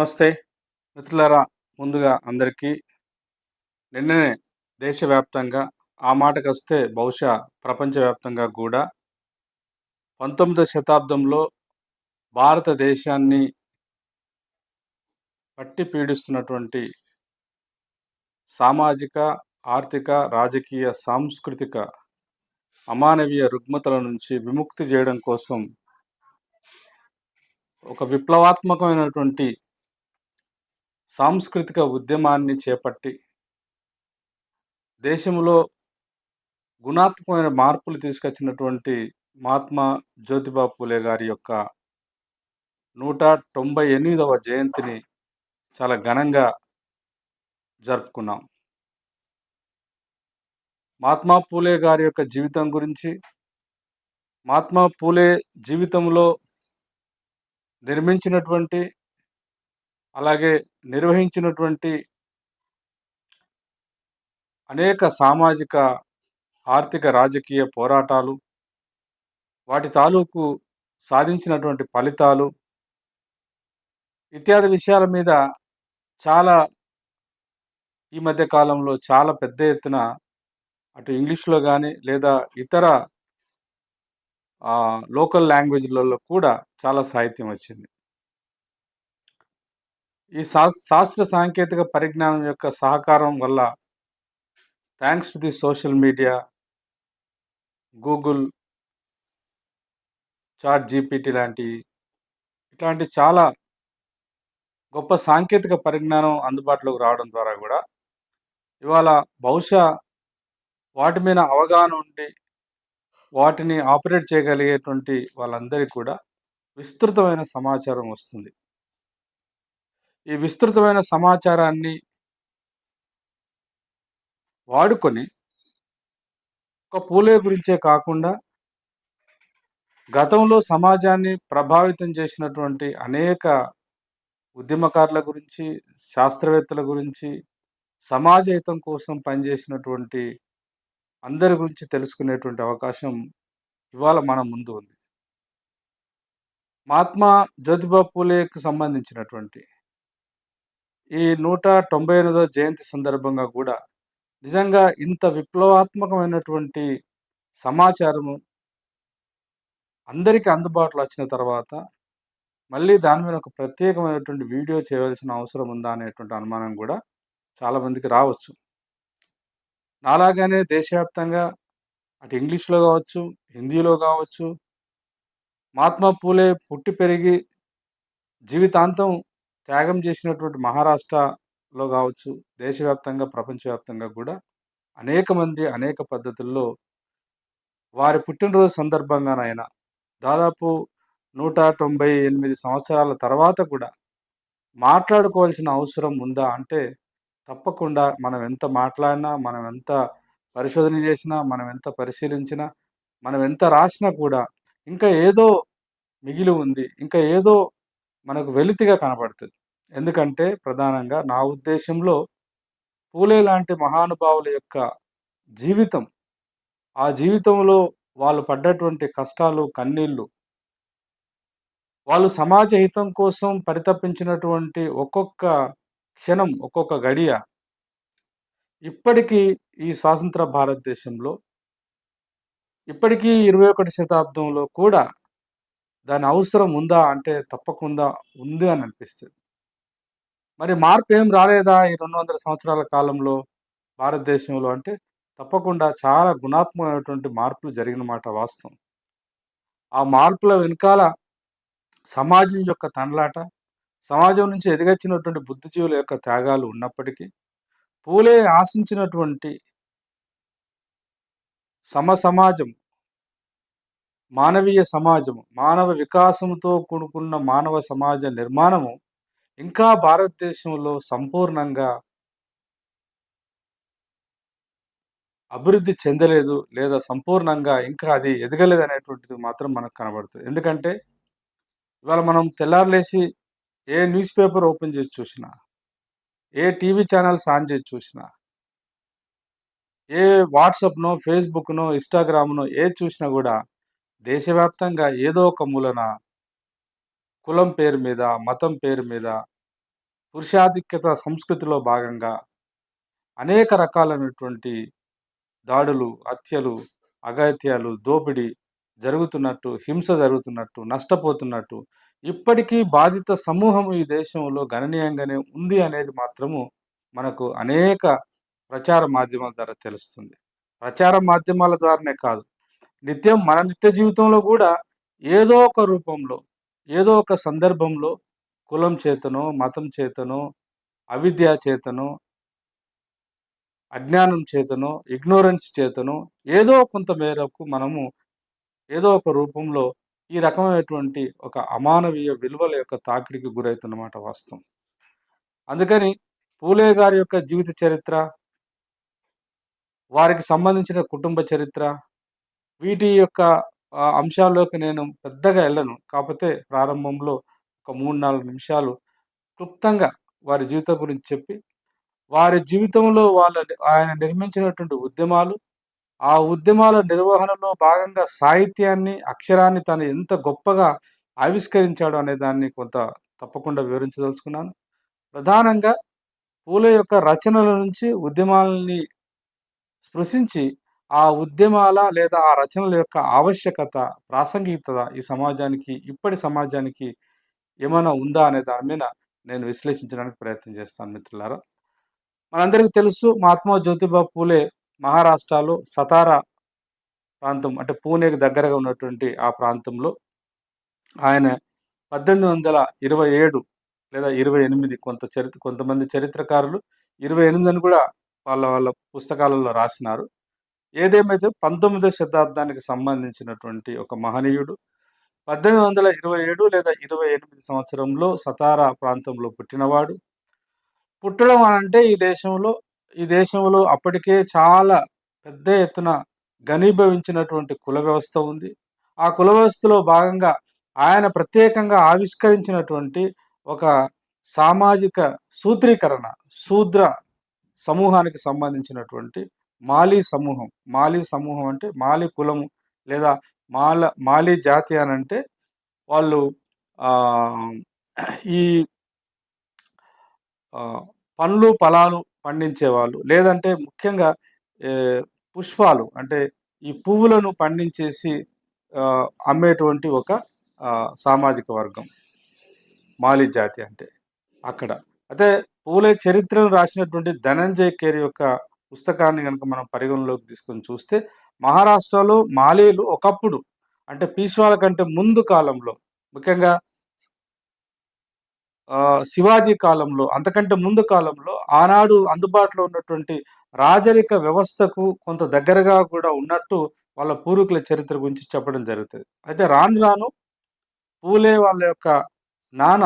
నమస్తే మిత్రులారా. ముందుగా అందరికీ నిన్ననే దేశవ్యాప్తంగా, ఆ మాటకొస్తే బహుశా ప్రపంచవ్యాప్తంగా కూడా 19వ శతాబ్దంలో భారతదేశాన్ని పట్టి పీడిస్తున్నటువంటి సామాజిక, ఆర్థిక, రాజకీయ, సాంస్కృతిక అమానవీయ రుగ్మతల నుంచి విముక్తి చేయడం కోసం ఒక విప్లవాత్మకమైనటువంటి సాంస్కృతిక ఉద్యమాన్ని చేపట్టి దేశంలో గుణాత్మకమైన మార్పులు తీసుకొచ్చినటువంటి మహాత్మా జ్యోతిబా పూలే గారి యొక్క 198వ జయంతిని చాలా ఘనంగా జరుపుకున్నాం. మహాత్మా పూలే గారి యొక్క జీవితం గురించి, మహాత్మా పూలే జీవితంలో నిర్మించినటువంటి, అలాగే నిర్వహించినటువంటి అనేక సామాజిక, ఆర్థిక, రాజకీయ పోరాటాలు, వాటి తాలూకు సాధించినటువంటి ఫలితాలు ఇత్యాది విషయాల మీద చాలా ఈ మధ్య కాలంలో చాలా పెద్ద ఎత్తున అటు ఇంగ్లీష్‌లో గానీ, లేదా ఇతర లోకల్ లాంగ్వేజ్‌లలో కూడా చాలా సాహిత్యం వచ్చింది. ఈ శాస్త్ర సాంకేతిక పరిజ్ఞానం యొక్క సహకారం వల్ల, thanks to the social media, Google, ChatGPT ఇట్లాంటి చాలా గొప్ప సాంకేతిక పరిజ్ఞానం అందుబాటులోకి రావడం ద్వారా గూడా, ఇవాళ బహుశా వాటి మీద అవగాహన ఉండి, వాటిని ఆపరేట్ చేయగలిగేటువంటి వాళ్ళందరికీ కూడా విస్తృతమైన సమాచారం వస్తుంది. ఈ విస్తృతమైన సమాచారాన్ని వాడుకొని, ఒక పూలే గురించే కాకుండా గతంలో సమాజాన్ని ప్రభావితం చేసినటువంటి అనేక ఉద్యమకారుల గురించి, శాస్త్రవేత్తల గురించి, సమాజ హితం కోసం పనిచేసినటువంటి అందరి గురించి తెలుసుకునేటువంటి అవకాశం ఇవాళ మన ముందు ఉంది. మహాత్మా జ్యోతిబా పూలేకి సంబంధించినటువంటి ఈ 198వ జయంతి సందర్భంగా కూడా నిజంగా ఇంత విప్లవాత్మకమైనటువంటి సమాచారము అందరికీ అందుబాటులో వచ్చిన తర్వాత, మళ్ళీ దాని మీద ఒక ప్రత్యేకమైనటువంటి వీడియో చేయవలసిన అవసరం ఉందా అనేటువంటి అనుమానం కూడా చాలామందికి రావచ్చు. నాలాగానే దేశవ్యాప్తంగా అటు ఇంగ్లీష్‌లో కావచ్చు, హిందీలో కావచ్చు, మహాత్మా పూలే పుట్టి పెరిగి జీవితాంతం త్యాగం చేసినటువంటి మహారాష్ట్రలో కావచ్చు, దేశవ్యాప్తంగా, ప్రపంచవ్యాప్తంగా కూడా అనేక మంది అనేక పద్ధతుల్లో వారి పుట్టినరోజు సందర్భంగానైనా దాదాపు 198 సంవత్సరాల తర్వాత కూడా మాట్లాడుకోవాల్సిన అవసరం ఉందా అంటే, తప్పకుండా మనం ఎంత మాట్లాడినా, మనం ఎంత పరిశోధన చేసినా, మనం ఎంత పరిశీలించినా, మనం ఎంత రాసినా కూడా ఇంకా ఏదో మిగిలి ఉంది. ఇంకా ఏదో మనకు వెలితిగా కనపడుతది. ఎందుకంటే ప్రధానంగా నా ఉద్దేశంలో పూలే లాంటి మహానుభావుల యొక్క జీవితం, ఆ జీవితంలో వాళ్ళు పడ్డటువంటి కష్టాలు, కన్నీళ్ళు, వాళ్ళు సమాజ హితం కోసం పరితపించినటువంటి ఒక్కొక్క క్షణం, ఒక్కొక్క గడియ ఇప్పటికీ ఈ స్వాతంత్ర భారతదేశంలో, ఇప్పటికీ 21వ శతాబ్దంలో కూడా దాని అవసరం ఉందా అంటే తప్పకుండా ఉంది అని అనిపిస్తది. మరి మార్పేం రాలేదా ఈ 200 సంవత్సరాల కాలంలో భారతదేశంలో అంటే, తప్పకుండా చాలా గుణాత్మకమైనటువంటి మార్పులు జరిగిన మాట వాస్తవం. ఆ మార్పుల వెనకాల సమాజం యొక్క తనలాట, సమాజం నుంచి ఎదిగొచ్చినటువంటి బుద్ధిజీవుల యొక్క త్యాగాలు ఉన్నప్పటికీ, పూలే ఆశించినటువంటి సమాజం, మానవీయ సమాజము, మానవ వికాసంతో కూడుకున్న మానవ సమాజ నిర్మాణము ఇంకా భారతదేశంలో సంపూర్ణంగా అభివృద్ధి చెందలేదు, లేదా సంపూర్ణంగా ఇంకా అది ఎదగలేదనేటువంటిది మాత్రం మనకు కనబడుతుంది. ఎందుకంటే ఇవాళ మనం తెల్లార్లేసి ఏ న్యూస్ పేపర్ ఓపెన్ చేసి చూసినా, ఏ టీవీ ఛానల్స్ ఆన్ చేసి చూసినా, ఏ వాట్సాప్‌నో, ఫేస్‌బుక్‌నో, ఇన్‌స్టాగ్రామ్‌నో ఏది చూసినా కూడా దేశవ్యాప్తంగా ఏదో ఒక మూలన కులం పేరు మీద, మతం పేరు మీద పురుషాధిక్యత సంస్కృతిలో భాగంగా అనేక రకాలైనటువంటి దాడులు, హత్యలు, అఘాయిత్యాలు, దోపిడీ జరుగుతున్నట్టు, హింస జరుగుతున్నట్టు, నష్టపోతున్నట్టు, ఇప్పటికీ బాధిత సమూహం ఈ దేశంలో గణనీయంగానే ఉంది అనేది మాత్రము మనకు అనేక ప్రచార మాధ్యమాల ద్వారా తెలుస్తుంది. ప్రచార మాధ్యమాల ద్వారానే కాదు, మన నిత్య జీవితంలో కూడా ఏదో ఒక రూపంలో, ఏదో ఒక సందర్భంలో కులం చేతనో, మతం చేతనో, అవిద్య చేతనో, అజ్ఞానం చేతనో, ఇగ్నోరెన్స్ చేతనో ఏదో కొంత మేరకు మనము ఏదో ఒక రూపంలో ఈ రకమైనటువంటి ఒక అమానవీయ విలువల యొక్క తాకిడికి గురవుతున్నమాట వాస్తవం. అందుకని పూలే గారి యొక్క జీవిత చరిత్ర, వారికి సంబంధించిన కుటుంబ చరిత్ర, వీటి యొక్క అంశాల్లోకి నేను పెద్దగా వెళ్ళను. కాకపోతే ప్రారంభంలో ఒక 3, 4 నిమిషాలు క్లుప్తంగా వారి జీవితం గురించి చెప్పి, వారి జీవితంలో ఆయన నిర్మించినటువంటి ఉద్యమాలు, ఆ ఉద్యమాల నిర్వహణలో భాగంగా సాహిత్యాన్ని, అక్షరాన్ని తను ఎంత గొప్పగా ఆవిష్కరించాడు అనే దాన్ని కొంత తప్పకుండా వివరించదలుచుకున్నాను. ప్రధానంగా పూలే యొక్క రచనల నుంచి ఉద్యమాలని స్పృశించి, ఆ ఉద్యమాల లేదా ఆ రచనల యొక్క ఆవశ్యకత, ప్రాసంగికత ఈ సమాజానికి, ఇప్పటి సమాజానికి ఏమైనా ఉందా అనే దాని మీద నేను విశ్లేషించడానికి ప్రయత్నం చేస్తాను మిత్రులారా. మనందరికీ తెలుసు, మహాత్మా జ్యోతిబా పూలే మహారాష్ట్రలో సతారా ప్రాంతం అంటే పూణేకి దగ్గరగా ఉన్నటువంటి ఆ ప్రాంతంలో ఆయన 1827 లేదా 28 కొంతమంది చరిత్రకారులు 28 అని కూడా వాళ్ళ పుస్తకాలలో రాసినారు. ఏదేమైతే 19వ శతాబ్దానికి సంబంధించినటువంటి ఒక మహనీయుడు 1827 లేదా 28 సంవత్సరంలో సతారా ప్రాంతంలో పుట్టినవాడు. పుట్టడం అనంటే ఈ దేశంలో అప్పటికే చాలా పెద్ద ఎత్తున ఘనీభవించినటువంటి కుల వ్యవస్థ ఉంది. ఆ కుల వ్యవస్థలో భాగంగా ఆయన ప్రత్యేకంగా ఆవిష్కరించినటువంటి ఒక సామాజిక సూత్రీకరణ, శూద్ర సమూహానికి సంబంధించినటువంటి మాలీ సమూహం అంటే మాలీ కులము లేదా మాలీ జాతి అనంటే వాళ్ళు ఈ పండ్లు, ఫలాలు పండించేవాళ్ళు. లేదంటే ముఖ్యంగా పుష్పాలు అంటే ఈ పువ్వులను పండించేసి అమ్మేటువంటి ఒక సామాజిక వర్గం మాలీ జాతి అంటే అక్కడ. అయితే పూలే చరిత్రను రాసినటువంటి ధనంజయ్ కేర్ యొక్క పుస్తకాన్ని కనుక మనం పరిగణలోకి తీసుకొని చూస్తే, మహారాష్ట్రలో మాలీలు ఒకప్పుడు అంటే పీష్వాల కంటే ముందు కాలంలో, ముఖ్యంగా శివాజీ కాలంలో, అంతకంటే ముందు కాలంలో ఆనాడు అందుబాటులో ఉన్నటువంటి రాజరిక వ్యవస్థకు కొంత దగ్గరగా కూడా ఉన్నట్టు వాళ్ళ పూర్వీకుల చరిత్ర గురించి చెప్పడం జరుగుతుంది. అయితే రాను రాను పూలే వాళ్ళ యొక్క నాన్న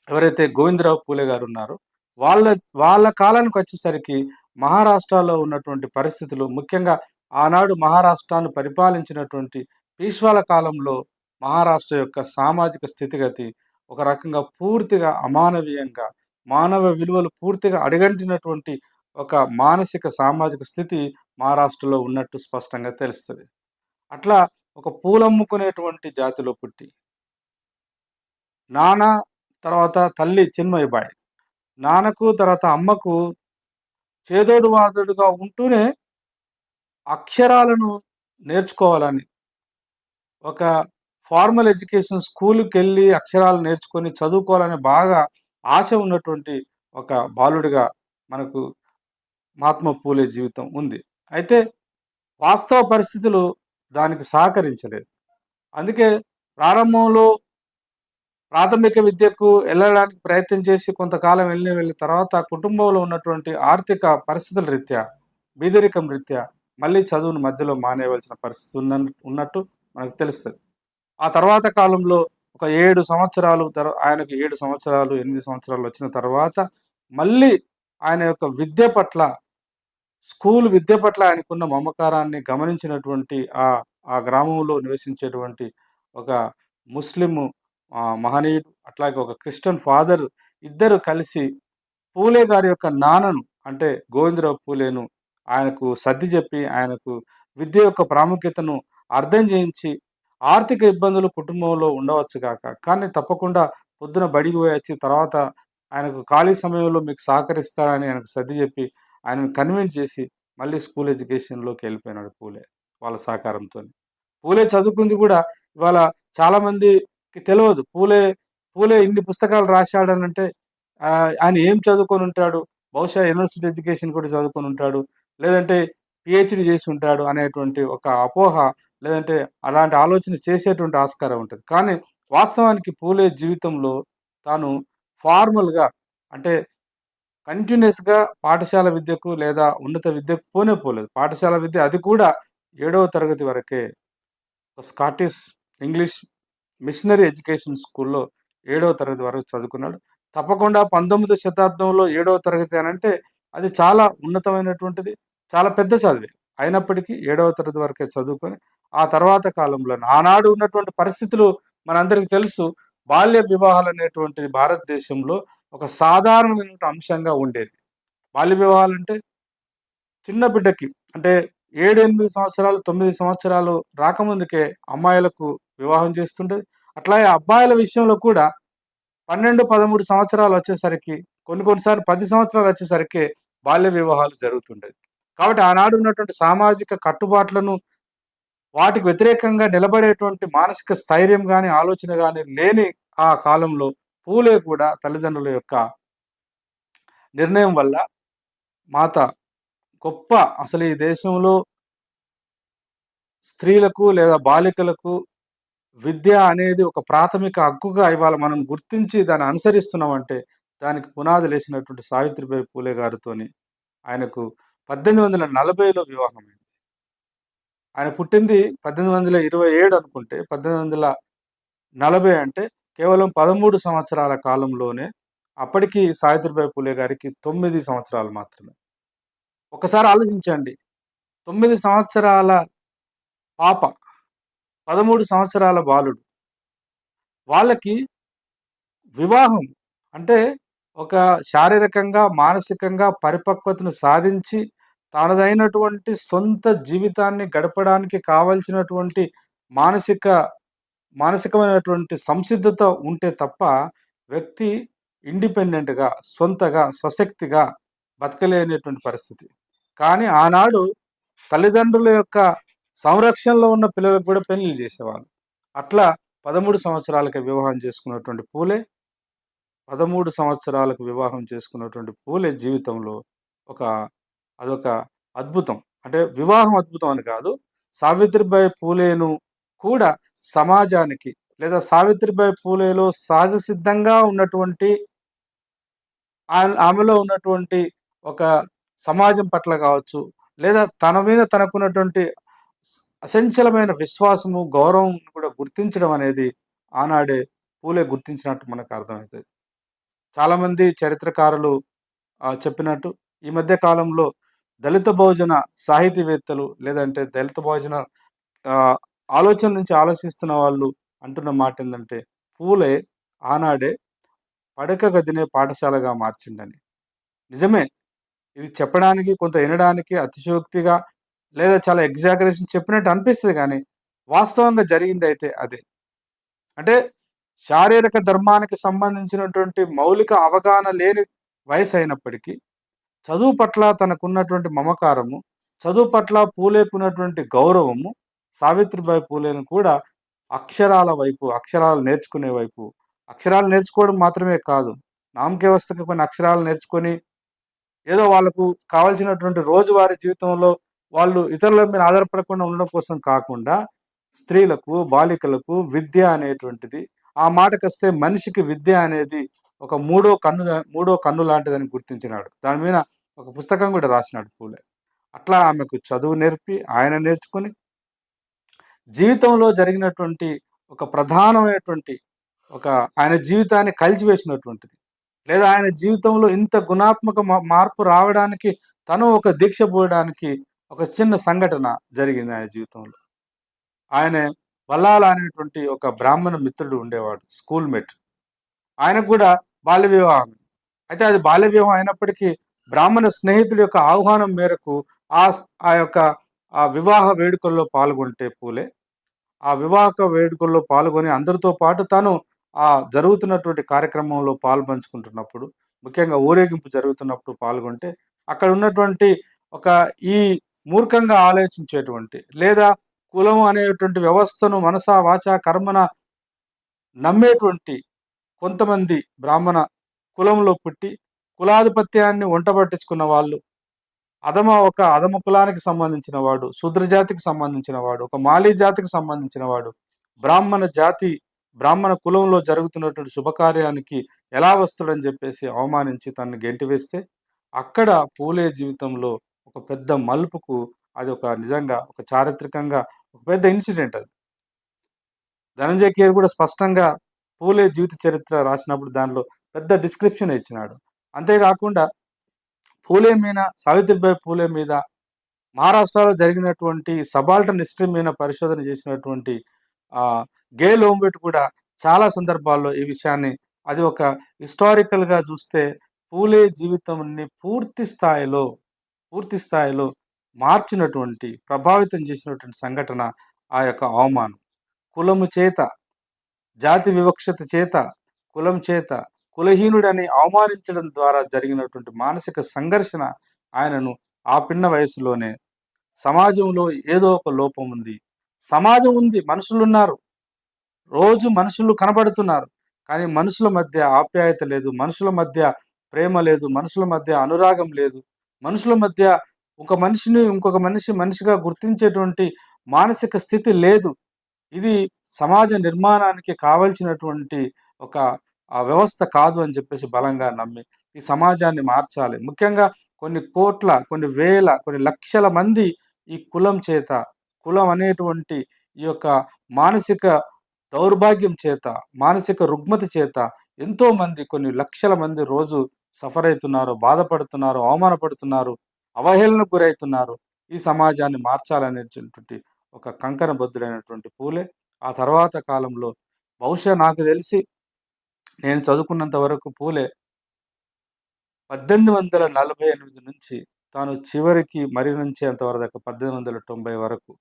ఎవరైతే గోవిందరావు పూలే గారు ఉన్నారో వాళ్ళ కాలానికి వచ్చేసరికి మహారాష్ట్రలో ఉన్నటువంటి పరిస్థితులు, ముఖ్యంగా ఆనాడు మహారాష్ట్రాన్ని పరిపాలించినటువంటి పీష్వాల కాలంలో మహారాష్ట్ర యొక్క సామాజిక స్థితిగతి ఒక రకంగా పూర్తిగా అమానవీయంగా, మానవ విలువలు పూర్తిగా అడుగంటినటువంటి ఒక మానసిక సామాజిక స్థితి మహారాష్ట్రలో ఉన్నట్టు స్పష్టంగా తెలుస్తుంది. అట్లా ఒక పూలమ్ముకునేటువంటి జాతిలో పుట్టి, నాన్న తర్వాత తల్లి చిన్మయిబాయి, నాన్నకు తర్వాత అమ్మకు చేదోడు వాదోడుగా ఉంటూనే అక్షరాలను నేర్చుకోవాలని, ఒక ఫార్మల్ ఎడ్యుకేషన్ స్కూల్కి వెళ్ళి అక్షరాలు నేర్చుకొని చదువుకోవాలని బాగా ఆశ ఉన్నటువంటి ఒక బాలుడిగా మనకు మహాత్మా పూలే జీవితం ఉంది. అయితే వాస్తవ పరిస్థితులు దానికి సహకరించలేదు. అందుకే ప్రారంభంలో ప్రాథమిక విద్యకు వెళ్ళడానికి ప్రయత్నం చేసి కొంతకాలం వెళ్ళిన తర్వాత కుటుంబంలో ఉన్నటువంటి ఆర్థిక పరిస్థితుల రీత్యా, బీదరికం రీత్యా మళ్ళీ చదువును మధ్యలో మానేయవలసిన పరిస్థితి ఉన్నట్టు మనకు తెలుస్తుంది. ఆ తర్వాత కాలంలో ఒక 7 సంవత్సరాలు ఆయనకు 7 సంవత్సరాలు 8 సంవత్సరాలు వచ్చిన తర్వాత మళ్ళీ ఆయన యొక్క స్కూల్ విద్య పట్ల ఆయనకున్న మమకారాన్ని గమనించినటువంటి ఆ గ్రామంలో నివసించేటువంటి ఒక ముస్లిం మహనీయుడు, అట్లాగే ఒక క్రిస్టియన్ ఫాదర్, ఇద్దరు కలిసి పూలే గారి యొక్క నాన్నను అంటే గోవిందరావు పూలేను ఆయనకు సర్ది చెప్పి, ఆయనకు విద్య యొక్క ప్రాముఖ్యతను అర్థం చేయించి, ఆర్థిక ఇబ్బందులు కుటుంబంలో ఉండవచ్చు కాక కానీ తప్పకుండా పొద్దున బడికి పోయి వచ్చి తర్వాత ఆయనకు ఖాళీ సమయంలో మీకు సహకరిస్తానని ఆయనకు సర్ది చెప్పి, ఆయనను కన్విన్స్ చేసి, మళ్ళీ స్కూల్ ఎడ్యుకేషన్‌లోకి వెళ్ళిపోయినాడు పూలే వాళ్ళ సహకారంతోని. పూలే చదువుకుంది గూడా ఇవాళ చాలామందికి తెలవదు. పూలే ఇన్ని పుస్తకాలు రాశాడనంటే ఆయన ఏం చదువుకొనుంటాడు? బహుశా యూనివర్సిటీ ఎడ్యుకేషన్ కూడా చదువుకొనుంటాడు. లేదంటే పీహెచ్‌డీ చేసుంటాడు అనేటువంటి ఒక అపోహ, లేదంటే అలాంటి ఆలోచన చేసేటువంటి ఆస్కారం ఉంటది. కానీ వాస్తవానికి పూలే జీవితంలో తాను ఫార్మల్‌గా అంటే కంటిన్యూయస్‌గా పాఠశాల విద్యకు లేదా ఉన్నత విద్యకు పోలేదు. పాఠశాల విద్య అది కూడా ఏడవ తరగతి వరకే. స్కాటిష్ ఇంగ్లీష్ మిషనరీ ఎడ్యుకేషన్ స్కూల్‌లో ఏడవ తరగతి వరకు చదువుకున్నాడు. తప్పకుండా 19వ శతాబ్దంలో ఏడవ తరగతి అనంటే అది చాలా ఉన్నతమైనటువంటిది. చాలా పెద్ద చదివే. అయినప్పటికీ ఏడవ తరగతి వరకే చదువుకొని, ఆ తర్వాత కాలంలోనే ఆనాడు ఉన్నటువంటి పరిస్థితులు మనందరికీ తెలుసు. బాల్య వివాహాలనేటువంటిది భారతదేశంలో ఒక సాధారణమైనటువంటి అంశంగా ఉండేది. బాల్య వివాహాలంటే చిన్న బిడ్డకి అంటే 7, 8 సంవత్సరాలు, 9 సంవత్సరాలు రాకముందుకే అమ్మాయిలకు వివాహం చేస్తుండేది. అట్లాగే అబ్బాయిల విషయంలో కూడా 12, 13 సంవత్సరాలొచ్చేసరికి కొన్ని సార్లు 10 సంవత్సరాలొచ్చేసరికే బాల్య వివాహాలు జరుగుతుండేవి. కాబట్టి ఆనాడు ఉన్నటువంటి సామాజిక కట్టుబాట్లను వాటికి వ్యతిరేకంగా నిలబడేటువంటి మానసిక స్థైర్యం గాని, ఆలోచన గాని లేని ఆ కాలంలో పూలే కూడా తల్లిదండ్రుల యొక్క నిర్ణయం వల్ల మాత గొప్ప అసలు ఈ దేశంలో స్త్రీలకు లేదా బాలికలకు విద్య అనేది ఒక ప్రాథమిక హక్కుగా ఇవాళ మనం గుర్తించి దాన్ని అనుసరిస్తున్నామంటే, దానికి పునాదులేసినటువంటి సావిత్రిబాయి పూలే గారితోని ఆయనకు 1840లో వివాహమైంది. ఆయన పుట్టింది 1827 అనుకుంటే, 1840 అంటే కేవలం 13 సంవత్సరాల కాలంలోనే అప్పటికి సావిత్రిబాయి పూలే గారికి 9 సంవత్సరాలు మాత్రమే. ఒకసారి ఆలోచించండి. 9 సంవత్సరాల పాప, 13 సంవత్సరాల బాలుడు. వాళ్ళకి వివాహం అంటే ఒక శారీరకంగా, మానసికంగా పరిపక్వతను సాధించి, తనదైనటువంటి సొంత జీవితాన్ని గడపడానికి కావాల్సినటువంటి మానసిక మానసికమైనటువంటి సంసిద్ధత ఉంటే తప్ప, వ్యక్తి ఇండిపెండెంట్‌గా, సొంతగా, స్వశక్తిగా బతకలేనటువంటి పరిస్థితి. కానీ ఆనాడు తల్లిదండ్రుల యొక్క సంరక్షణలో ఉన్న పిల్లలకు కూడా పెళ్లిళ్లు చేసేవాళ్ళు. అట్లా 13 సంవత్సరాలకే వివాహం చేసుకున్నటువంటి పూలే 13 సంవత్సరాలకు వివాహం చేసుకున్నటువంటి పూలే జీవితంలో ఒక అదొక అద్భుతం. అంటే వివాహం అద్భుతం అని కాదు. సావిత్రిబాయి పూలేను కూడా సమాజానికి లేదా సావిత్రిబాయి పూలేలో సహజ సిద్ధంగా ఉన్నటువంటి ఆమెలో ఉన్నటువంటి ఒక సమాజం పట్ల కావచ్చు, లేదా తన మీద తనకున్నటువంటి అచంచలమైన విశ్వాసము, గౌరవం కూడా గుర్తించడం అనేది ఆనాడే పూలే గుర్తించినట్టు మనకు అర్థమవుతది. చాలామంది చరిత్రకారులు చెప్పినట్టు ఈ మధ్య కాలంలో దళిత బహుజన సాహితీవేత్తలు లేదంటే దళిత బహుజన ఆహ్, ఆలోచన నుంచి ఆలోచిస్తున్న వాళ్ళు అంటున్న మాటేందంటే, పూలే ఆనాడే పడక గదినే పాఠశాలగా మార్చిండని. నిజమే. ఇది చెప్పడానికి కొంత ఇనడానికి అతిశయోక్తిగా లేదా చాలా ఎగ్జాగరేషన్ చెప్పినట్టు అనిపిస్తది గానీ, వాస్తవంగా జరిగిందైతే అదే. అంటే శారీరక ధర్మానికి సంబంధించినటువంటి మౌలిక అవగాహన లేని వయసైనప్పటికీ, చదువు పట్ల తనకున్నటువంటి మమకారము, చదువు పట్ల పూలేకున్నటువంటి గౌరవము, సావిత్రిబాయి పూలేను కూడా అక్షరాల వైపు, అక్షరాలు నేర్చుకునే వైపు, అక్షరాలు నేర్చుకోవడం మాత్రమే కాదు, నామకే కొన్ని అక్షరాలు నేర్చుకొని, ఏదో వాళ్ళకు కావాల్సినటువంటి రోజువారీ జీవితంలో వాళ్ళు ఇతరుల మీద ఆధారపడకుండా ఉండడం కోసం కాకుండా, స్త్రీలకు, బాలికలకు విద్య అనేటువంటిది ఆ మాటకొస్తే మనిషికి విద్య అనేది ఒక మూడో కన్ను లాంటిదని గుర్తించినాడు. దాని మీద ఒక పుస్తకం కూడా రాసినాడు పూలే. అట్లా ఆమెకు చదువు నేర్పి, ఆయన నేర్చుకొని, జీవితంలో జరిగినటువంటి ఒక ప్రధానమైనటువంటి ఒక ఆయన జీవితాన్ని కలిచివేసినటువంటిది. లేదా ఆయన జీవితంలో ఇంత గుణాత్మక మార్పు రావడానికి తను ఒక దీక్ష పోయడానికి ఒక చిన్న సంఘటన జరిగింది ఆయన జీవితంలో. ఆయనే వల్లాల అనేటువంటి ఒక బ్రాహ్మణ మిత్రుడు ఉండేవాడు. Schoolmate. ఆయనకు కూడా బాల్య వివాహం. అయితే అది బాల్య వివాహం అయినప్పటికీ బ్రాహ్మణ స్నేహితుడి యొక్క ఆహ్వానం మేరకు ఆ యొక్క వివాహ వేడుకల్లో పాల్గొంటే పూలే, ఆ వివాహక వేడుకల్లో పాల్గొని అందరితో పాటు తను జరుగుతున్నటువంటి కార్యక్రమంలో పాలుపంచుకుంటున్నప్పుడు ముఖ్యంగా ఊరేగింపు జరుగుతున్నప్పుడు పాల్గొంటే అక్కడ ఉన్నటువంటి ఒక ఈ మూర్ఖంగా ఆలోచించేటువంటి లేదా కులం అనేటువంటి వ్యవస్థను మనసా వాచా కర్మన నమ్మేటువంటి కొంతమంది బ్రాహ్మణ కులంలో పుట్టి కులాధిపత్యాన్ని వంటబట్టించుకున్న వాళ్ళు ఒక అధమ కులానికి సంబంధించిన వాడు, శూద్ర జాతికి సంబంధించిన వాడు, ఒక మాలీ జాతికి సంబంధించిన వాడు బ్రాహ్మణ జాతి బ్రాహ్మణ కులంలో జరుగుతున్నటువంటి శుభకార్యానికి ఎలా వస్తాడని చెప్పేసి అవమానించి తనని గెంటివేస్తే అక్కడ పూలే జీవితంలో ఒక పెద్ద మలుపుకు అది ఒక నిజంగా ఒక చారిత్రకంగా ఒక పెద్ద ఇన్సిడెంట్ అది. ధనంజయ కేర్ కూడా స్పష్టంగా పూలే జీవిత చరిత్ర రాసినప్పుడు దానిలో పెద్ద డిస్క్రిప్షన్ ఇచ్చినాడు. అంతేకాకుండా పూలే మీద సావిత్రిబాయి పూలే మీద మహారాష్ట్రలో జరిగినటువంటి సబాల్టర్న్ హిస్టరీ మీద పరిశోధన చేసినటువంటి గే లోంబెట్ కూడా చాలా సందర్భాల్లో ఈ విషయాన్ని అది ఒక హిస్టారికల్గా చూస్తే పూలే జీవితాన్ని పూర్తి స్థాయిలో మార్చినటువంటి ప్రభావితం చేసినటువంటి సంఘటన ఆ యొక్క అవమానం కులము చేత జాతి వివక్షత చేత కులం చేత కులహీనుడని అవమానించడం ద్వారా జరిగినటువంటి మానసిక సంఘర్షణ ఆయనను ఆ పిన్న వయసులోనే సమాజంలో ఏదో ఒక లోపం ఉంది, సమాజం ఉంది, మనుషులున్నారు, రోజు మనుషులు కనబడుతున్నారు, కానీ మనుషుల మధ్య ఆప్యాయత లేదు, మనుషుల మధ్య ప్రేమ లేదు, మనుషుల మధ్య అనురాగం లేదు, మనుషుల మధ్య ఒక మనిషిని ఇంకొక మనిషిగా గుర్తించేటువంటి మానసిక స్థితి లేదు. ఇది సమాజ నిర్మాణానికి కావలసినటువంటి ఒక వ్యవస్థ కాదు అని చెప్పేసి బలంగా నమ్మి ఈ సమాజాన్ని మార్చాలి. ముఖ్యంగా కొన్ని కోట్ల, కొన్ని వేల, కొన్ని లక్షల మంది ఈ కులం అనేటువంటి ఈ యొక్క మానసిక దౌర్భాగ్యం చేత, మానసిక రుగ్మత చేత ఎంతోమంది కొన్ని లక్షల మంది రోజు సఫర్ అవుతున్నారు, బాధపడుతున్నారు, అవమానపడుతున్నారు, అవహేళనకు గురవుతున్నారు. ఈ సమాజాన్ని మార్చాలనేటువంటి ఒక కంకణబద్ధుడైనటువంటి పూలే ఆ తర్వాత కాలంలో బహుశా నాకు తెలిసి నేను చదువుకున్నంత వరకు పూలే 1848 నుంచి తాను చివరికి మరణించేంత వరకు 1890 వరకు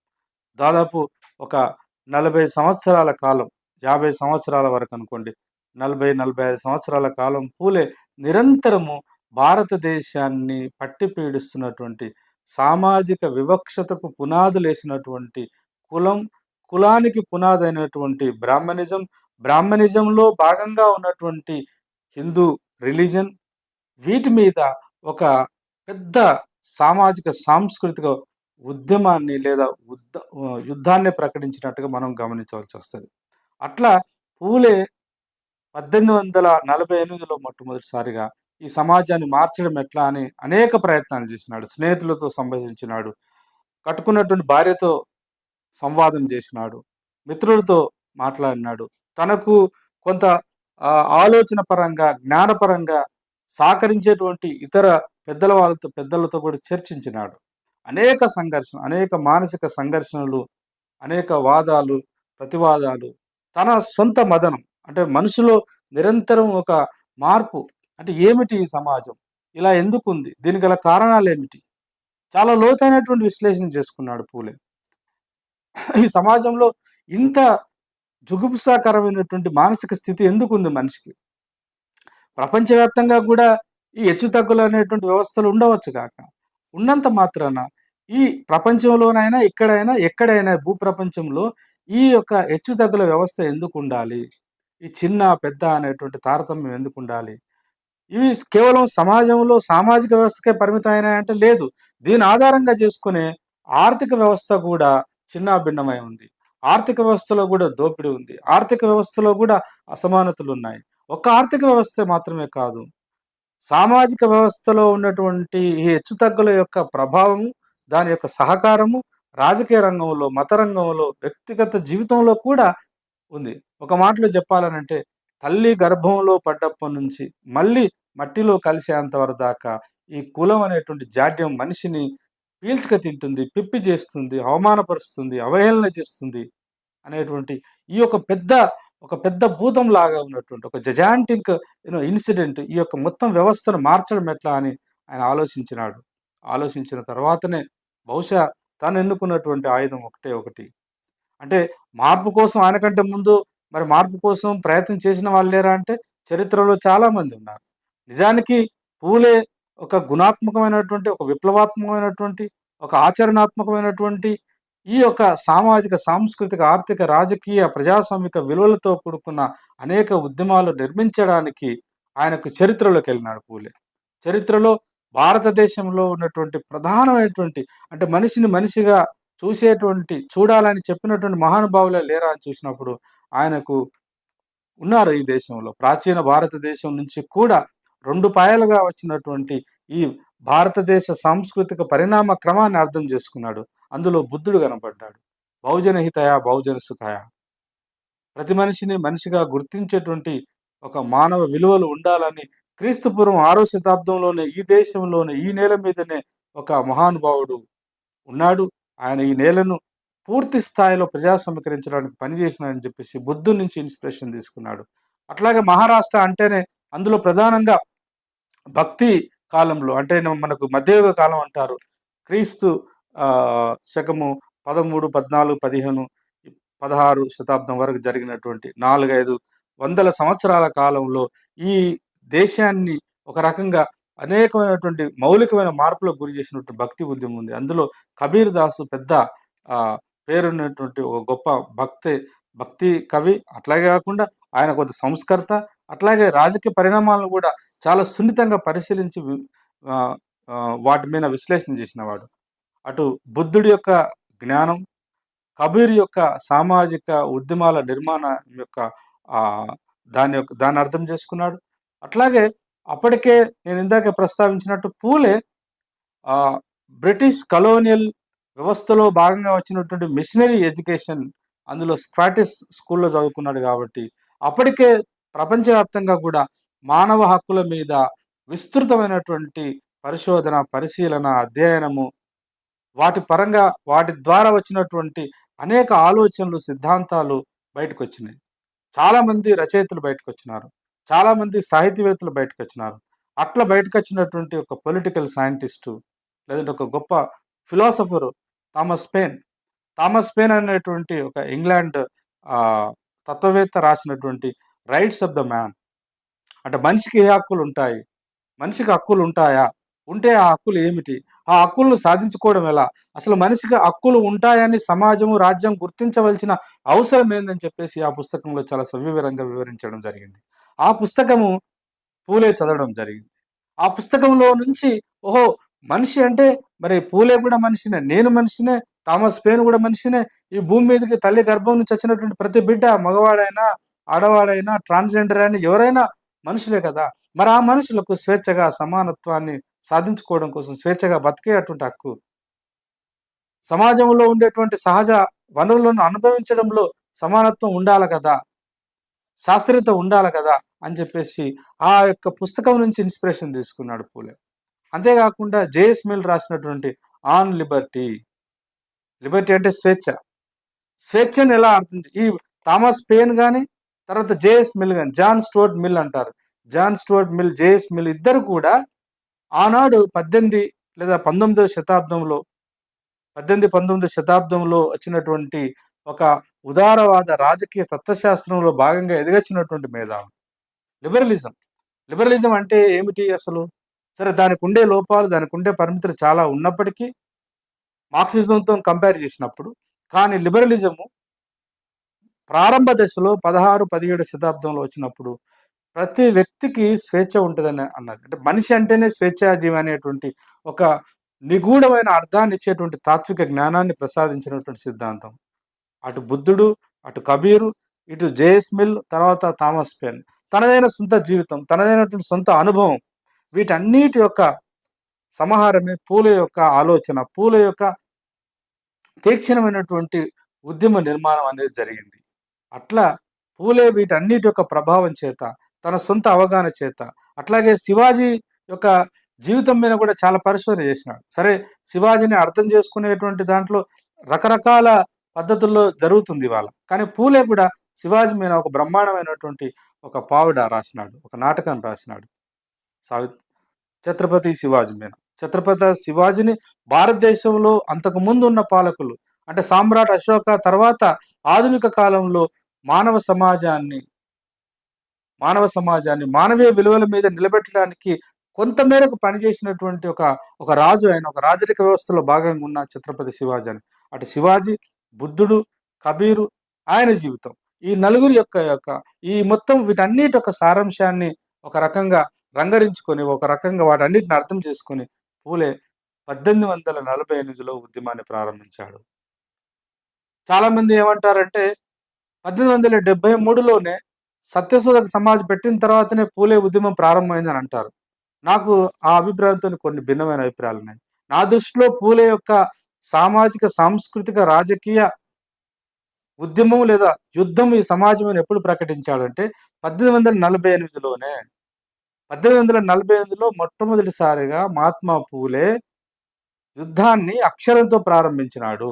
దాదాపు ఒక 40 సంవత్సరాల కాలం, 50 సంవత్సరాల వరకు అనుకోండి, 40-45 సంవత్సరాల కాలం పూలే నిరంతరము భారతదేశాన్ని పట్టి పీడిస్తున్నటువంటి సామాజిక వివక్షతకు పునాదులేసినటువంటి కులానికి పునాదైనటువంటి బ్రాహ్మణిజంలో భాగంగా ఉన్నటువంటి హిందూ రిలీజన్, వీటి మీద ఒక పెద్ద సామాజిక సాంస్కృతిక ఉద్యమాన్ని లేదా యుద్ధాన్ని ప్రకటించినట్టుగా మనం గమనించవలసి వస్తుంది. అట్లా పూలే 1848లో మొట్టమొదటిసారిగా ఈ సమాజాన్ని మార్చడం ఎట్లా అని అనేక ప్రయత్నాలు చేసినాడు. స్నేహితులతో సంభాషించినాడు, కట్టుకున్నటువంటి భార్యతో సంవాదం చేసినాడు, మిత్రులతో మాట్లాడినాడు, తనకు కొంత ఆలోచన పరంగా, జ్ఞానపరంగా సహకరించేటువంటి ఇతర పెద్దలతో కూడా చర్చించినాడు. అనేక మానసిక సంఘర్షణలు, అనేక వాదాలు, ప్రతివాదాలు, తన సొంత మదనం అంటే మనసులో నిరంతరం ఒక మార్పు, అంటే ఏమిటి ఈ సమాజం, ఇలా ఎందుకుంది, దీనికి గల కారణాలు ఏమిటి, చాలా లోతైనటువంటి విశ్లేషణ చేసుకున్నాడు పూలే. ఈ సమాజంలో ఇంత జుగుప్సాకరమైనటువంటి మానసిక స్థితి ఎందుకుంది మనిషికి? ప్రపంచవ్యాప్తంగా కూడా ఈ హెచ్చుతగ్గులు అనేటువంటి వ్యవస్థలు ఉండవచ్చు కాక, ఉన్నంత మాత్రాన ఈ ప్రపంచంలోనైనా ఎక్కడైనా భూప్రపంచంలో ఈ యొక్క హెచ్చుతగ్గుల వ్యవస్థ ఎందుకు ఉండాలి? ఈ చిన్న పెద్ద అనేటువంటి తారతమ్యం ఎందుకు ఉండాలి? ఇవి కేవలం సమాజంలో సామాజిక వ్యవస్థకే పరిమితమైనాయంటే లేదు. దీని ఆధారంగా చేసుకునే ఆర్థిక వ్యవస్థ కూడా చిన్నాభిన్నమై ఉంది. ఆర్థిక వ్యవస్థలో కూడా దోపిడీ ఉంది. ఆర్థిక వ్యవస్థలో కూడా అసమానతలు ఉన్నాయి. ఒక్క ఆర్థిక వ్యవస్థ మాత్రమే కాదు, సామాజిక వ్యవస్థలో ఉన్నటువంటి ఈ హెచ్చుతగ్గుల యొక్క ప్రభావము, దాని యొక్క సహకారము రాజకీయ రంగంలో, మత రంగంలో, వ్యక్తిగత జీవితంలో కూడా ఉంది. ఒక మాటలో చెప్పాలనంటే తల్లి గర్భంలో పడ్డప్పటి నుంచి మళ్ళీ మట్టిలో కలిసేంత వరకు దాకా ఈ కులం అనేటువంటి జాడ్యం మనిషిని పీల్చుక తింటుంది, పిప్పి చేస్తుంది, అవమానపరుస్తుంది, అవహేళన చేస్తుంది అనేటువంటి ఈ ఒక పెద్ద భూతం లాగా ఉన్నటువంటి ఒక జజాంటిక్ ఇన్సిడెంట్ ఈ యొక్క మొత్తం వ్యవస్థను మార్చడం ఎట్లా అని ఆయన ఆలోచించిన తర్వాతనే బహుశా తను ఎన్నుకున్నటువంటి ఆయుధం ఒకటి, అంటే మార్పు కోసం ఆయనకంటే ముందు మరి మార్పు కోసం ప్రయత్నం చేసిన వాళ్ళు లేరా అంటే చరిత్రలో చాలామంది ఉన్నారు. నిజానికి పూలే ఒక గుణాత్మకమైనటువంటి, ఒక విప్లవాత్మకమైనటువంటి, ఒక ఆచరణాత్మకమైనటువంటి ఈ యొక్క సామాజిక, సాంస్కృతిక, ఆర్థిక, రాజకీయ, ప్రజాస్వామిక విలువలతో కూడుకున్న అనేక ఉద్యమాలు నిర్మించడానికి ఆయనకు చరిత్రలోకెళ్ళినాడు పూలే. చరిత్రలో భారతదేశంలో ఉన్నటువంటి ప్రధానమైనటువంటి, అంటే మనిషిని మనిషిగా చూడాలని చెప్పినటువంటి మహానుభావులే లేరా అని చూసినప్పుడు ఆయనకు ఉన్నారు ఈ దేశంలో. ప్రాచీన భారతదేశం నుంచి కూడా 2 పాయలుగా వచ్చినటువంటి ఈ భారతదేశ సాంస్కృతిక పరిణామ క్రమాన్ని అర్థం చేసుకున్నాడు. అందులో బుద్ధుడు కనపడ్డాడు. బహుజన హితయ బహుజన సుఖాయ. ప్రతి మనిషిని మనిషిగా గుర్తించేటువంటి ఒక మానవ విలువలు ఉండాలని క్రీస్తుపూర్వం 6వ శతాబ్దంలోనే ఈ దేశంలోనే, ఈ నేల మీదనే ఒక మహానుభావుడు ఉన్నాడు. ఆయన ఈ నేలను పూర్తి స్థాయిలో ప్రజాస్వామీకరించడానికి పనిచేసినాడని చెప్పేసి బుద్ధుడి నుంచి ఇన్స్పిరేషన్ తీసుకున్నాడు. అట్లాగే మహారాష్ట్ర అంటేనే అందులో ప్రధానంగా భక్తి కాలంలో, అంటే మనకు మధ్యయుగ కాలం అంటారు. క్రీస్తు శకము 13, 14, 15, 16 శతాబ్దం వరకు జరిగినటువంటి 4-5 వందల సంవత్సరాల కాలంలో ఈ దేశాన్ని ఒక రకంగా అనేకమైనటువంటి మౌలికమైన మార్పులకు గురి చేసినటువంటి భక్తి ఉద్యమం ఉంది. అందులో కబీర్ దాసు పెద్ద పేరున్నటువంటి ఒక గొప్ప భక్తి కవి. అట్లాగే కాకుండా ఆయన కొంత సంస్కర్త. అట్లాగే రాజకీయ పరిణామాలను కూడా చాలా సున్నితంగా పరిశీలించి వాటి మీద విశ్లేషణ చేసినవాడు. అటు బుద్ధుడి యొక్క జ్ఞానం, కబీర్ యొక్క సామాజిక ఉద్యమాల నిర్మాణం యొక్క దాన్ని అర్థం చేసుకున్నాడు. అట్లాగే అప్పటికే నేను ఇందాక ప్రస్తావించినట్టు పూలే బ్రిటిష్ కలోనియల్ వ్యవస్థలో భాగంగా వచ్చినటువంటి మిషనరీ ఎడ్యుకేషన్, అందులో స్కాటిష్ స్కూల్లో చదువుకున్నాడు కాబట్టి అప్పటికే ప్రపంచవ్యాప్తంగా కూడా మానవ హక్కుల మీద విస్తృతమైనటువంటి పరిశోధన, పరిశీలన, అధ్యయనము, వాటి ద్వారా వచ్చినటువంటి అనేక ఆలోచనలు, సిద్ధాంతాలు బయటకు వచ్చినాయి. చాలామంది రచయితలు బయటకు వచ్చినారు, చాలామంది సాహితీవేత్తలు బయటకు వచ్చినారు. అట్లా బయటకు వచ్చినటువంటి ఒక పొలిటికల్ సైంటిస్టు, లేదంటే ఒక గొప్ప ఫిలాసఫరు థామస్ పెయిన్ అనేటువంటి ఒక ఇంగ్లాండ్ తత్వవేత్త రాసినటువంటి రైట్స్ ఆఫ్ ద మ్యాన్, అంటే మనిషికి ఏ హక్కులు ఉంటాయి, మనిషికి హక్కులు ఉంటాయా, ఉంటే ఆ హక్కులు ఏమిటి, ఆ హక్కులను సాధించుకోవడం ఎలా, అసలు మనిషికి హక్కులు ఉంటాయని సమాజము, రాజ్యం గుర్తించవలసిన అవసరం ఏందని చెప్పేసి ఆ పుస్తకంలో చాలా సవివరంగా వివరించడం జరిగింది. ఆ పుస్తకము పూలే చదవడం జరిగింది. ఆ పుస్తకంలో నుంచి ఓహో, మనిషి అంటే మరి పూలే కూడా మనిషినే, నేను మనిషినే, థామస్ పెయిన్ కూడా మనిషినే. ఈ భూమి మీదకి తల్లి గర్భం నుంచి వచ్చినటువంటి ప్రతి బిడ్డ, మగవాడైనా ఆడవాడైనా ట్రాన్స్జెండర్ అయినా ఎవరైనా మనుషులే కదా. మరి ఆ మనుషులకు స్వేచ్ఛగా సమానత్వాన్ని సాధించుకోవడం కోసం స్వేచ్ఛగా బతికేటువంటి హక్కు, సమాజంలో ఉండేటువంటి సహజ వనరులను అనుభవించడంలో సమానత్వం ఉండాలి కదా, శాస్త్రీయత ఉండాలి కదా అని చెప్పేసి ఆ యొక్క పుస్తకం నుంచి ఇన్స్పిరేషన్ తీసుకున్నాడు పూలే. అంతేకాకుండా జేఎస్ మిల్ రాసినటువంటి ఆన్ లిబర్టీ అంటే స్వేచ్ఛను ఎలా అర్థం, ఈ థామస్ పెయిన్ కానీ, తర్వాత జేఎస్ మిల్ కానీ, జాన్ స్టూవర్ట్ మిల్ అంటారు, John Stuart Mill, JS Mill ఇద్దరు కూడా ఆనాడు 18 లేదా 19వ శతాబ్దంలో 19వ శతాబ్దంలో వచ్చినటువంటి ఒక ఉదారవాద రాజకీయ తత్వశాస్త్రంలో భాగంగా ఎదిగొచ్చినటువంటి మేధావులు. లిబరలిజం అంటే ఏమిటి అసలు? సరే, దానికి ఉండే లోపాలు, దానికి ఉండే పరిమితులు చాలా ఉన్నప్పటికీ మార్క్సిజంతో కంపేర్ చేసినప్పుడు, కానీ లిబరలిజము ప్రారంభ దశలో 16, 17 శతాబ్దంలో వచ్చినప్పుడు ప్రతి వ్యక్తికి స్వేచ్ఛ ఉంటుందని అన్నది. అంటే మనిషి అంటేనే స్వేచ్ఛాజీవి అనేటువంటి ఒక నిగూఢమైన అర్థాన్ని ఇచ్చేటువంటి తాత్విక జ్ఞానాన్ని ప్రసాదించినటువంటి సిద్ధాంతం. అటు బుద్ధుడు, అటు కబీరు, ఇటు జేఎస్ మిల్, తర్వాత థామస్ పెయిన్, తనదైన సొంత జీవితం, తనదైనటువంటి సొంత అనుభవం, వీటన్నిటి యొక్క సమాహారమే పూలే యొక్క ఆలోచన, పూలే యొక్క తీక్షణమైనటువంటి ఉద్యమ నిర్మాణం అనేది జరిగింది. అట్లా పూలే వీటన్నిటి యొక్క ప్రభావం చేత, తన సొంత అవగాహన చేత, అట్లాగే శివాజీ యొక్క జీవితం మీద కూడా చాలా పరిశోధన చేసినాడు. సరే, శివాజీని అర్థం చేసుకునేటువంటి దాంట్లో రకరకాల పద్ధతుల్లో జరుగుతుంది ఇవాళ, కానీ పూలే కూడా శివాజీ మీద ఒక బ్రహ్మాండమైనటువంటి ఒక పావుడ రాసినాడు, ఒక నాటకం రాసినాడు ఛత్రపతి శివాజీ మీద. ఛత్రపతి శివాజీని భారతదేశంలో అంతకు ముందు ఉన్న పాలకులు, అంటే సామ్రాట్ అశోక తర్వాత ఆధునిక కాలంలో మానవ సమాజాన్ని, మానవ సమాజాన్ని మానవీయ విలువల మీద నిలబెట్టడానికి కొంతమేరకు పనిచేసినటువంటి ఒక రాజు ఆయన. ఒక రాజరిక వ్యవస్థలో భాగంగా ఉన్న ఛత్రపతి శివాజీ అని. అటు శివాజీ, బుద్ధుడు, కబీరు, ఆయన జీవితం. ఈ నలుగురి యొక్క ఈ మొత్తం వీటన్నిటి యొక్క సారాంశాన్ని ఒక రకంగా రంగరించుకొని, ఒక రకంగా వాటన్నిటిని అర్థం చేసుకొని పూలే 1848లో ఉద్యమాన్ని ప్రారంభించాడు. చాలామంది ఏమంటారంటే 1873లోనే సత్యశోధక సమాజ్ పెట్టిన తర్వాతనే పూలే ఉద్యమం ప్రారంభమైందని అంటారు. నాకు ఆ అభిప్రాయంతోని కొన్ని భిన్నమైన అభిప్రాయాలున్నాయి. నా దృష్టిలో పూలే యొక్క సామాజిక, సాంస్కృతిక, రాజకీయ ఉద్యమం లేదా యుద్ధం ఈ సమాజమని ఎప్పుడు ప్రకటించాడంటే 1848లోనే. 1848లో మొట్టమొదటిసారిగా మహాత్మా పూలే యుద్ధాన్ని అక్షరంతో ప్రారంభించినాడు.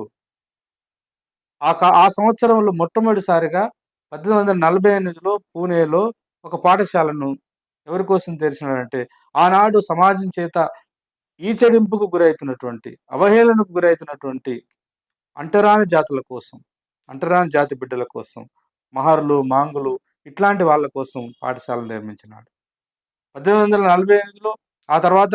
ఆ సంవత్సరంలో మొట్టమొదటిసారిగా 1848లో పూణేలో ఒక పాఠశాలను ఎవరి కోసం తెరిచినాడంటే, ఆనాడు సమాజం చేత ఈచడింపుకు గురైతున్నటువంటి, అవహేళనకు గురైతున్నటువంటి అంటరాని జాతుల కోసం, అంటరాని జాతి బిడ్డల కోసం, మహర్లు, మాంగులు ఇట్లాంటి వాళ్ళ కోసం పాఠశాలను నిర్మించినాడు. 1848లో ఆ తర్వాత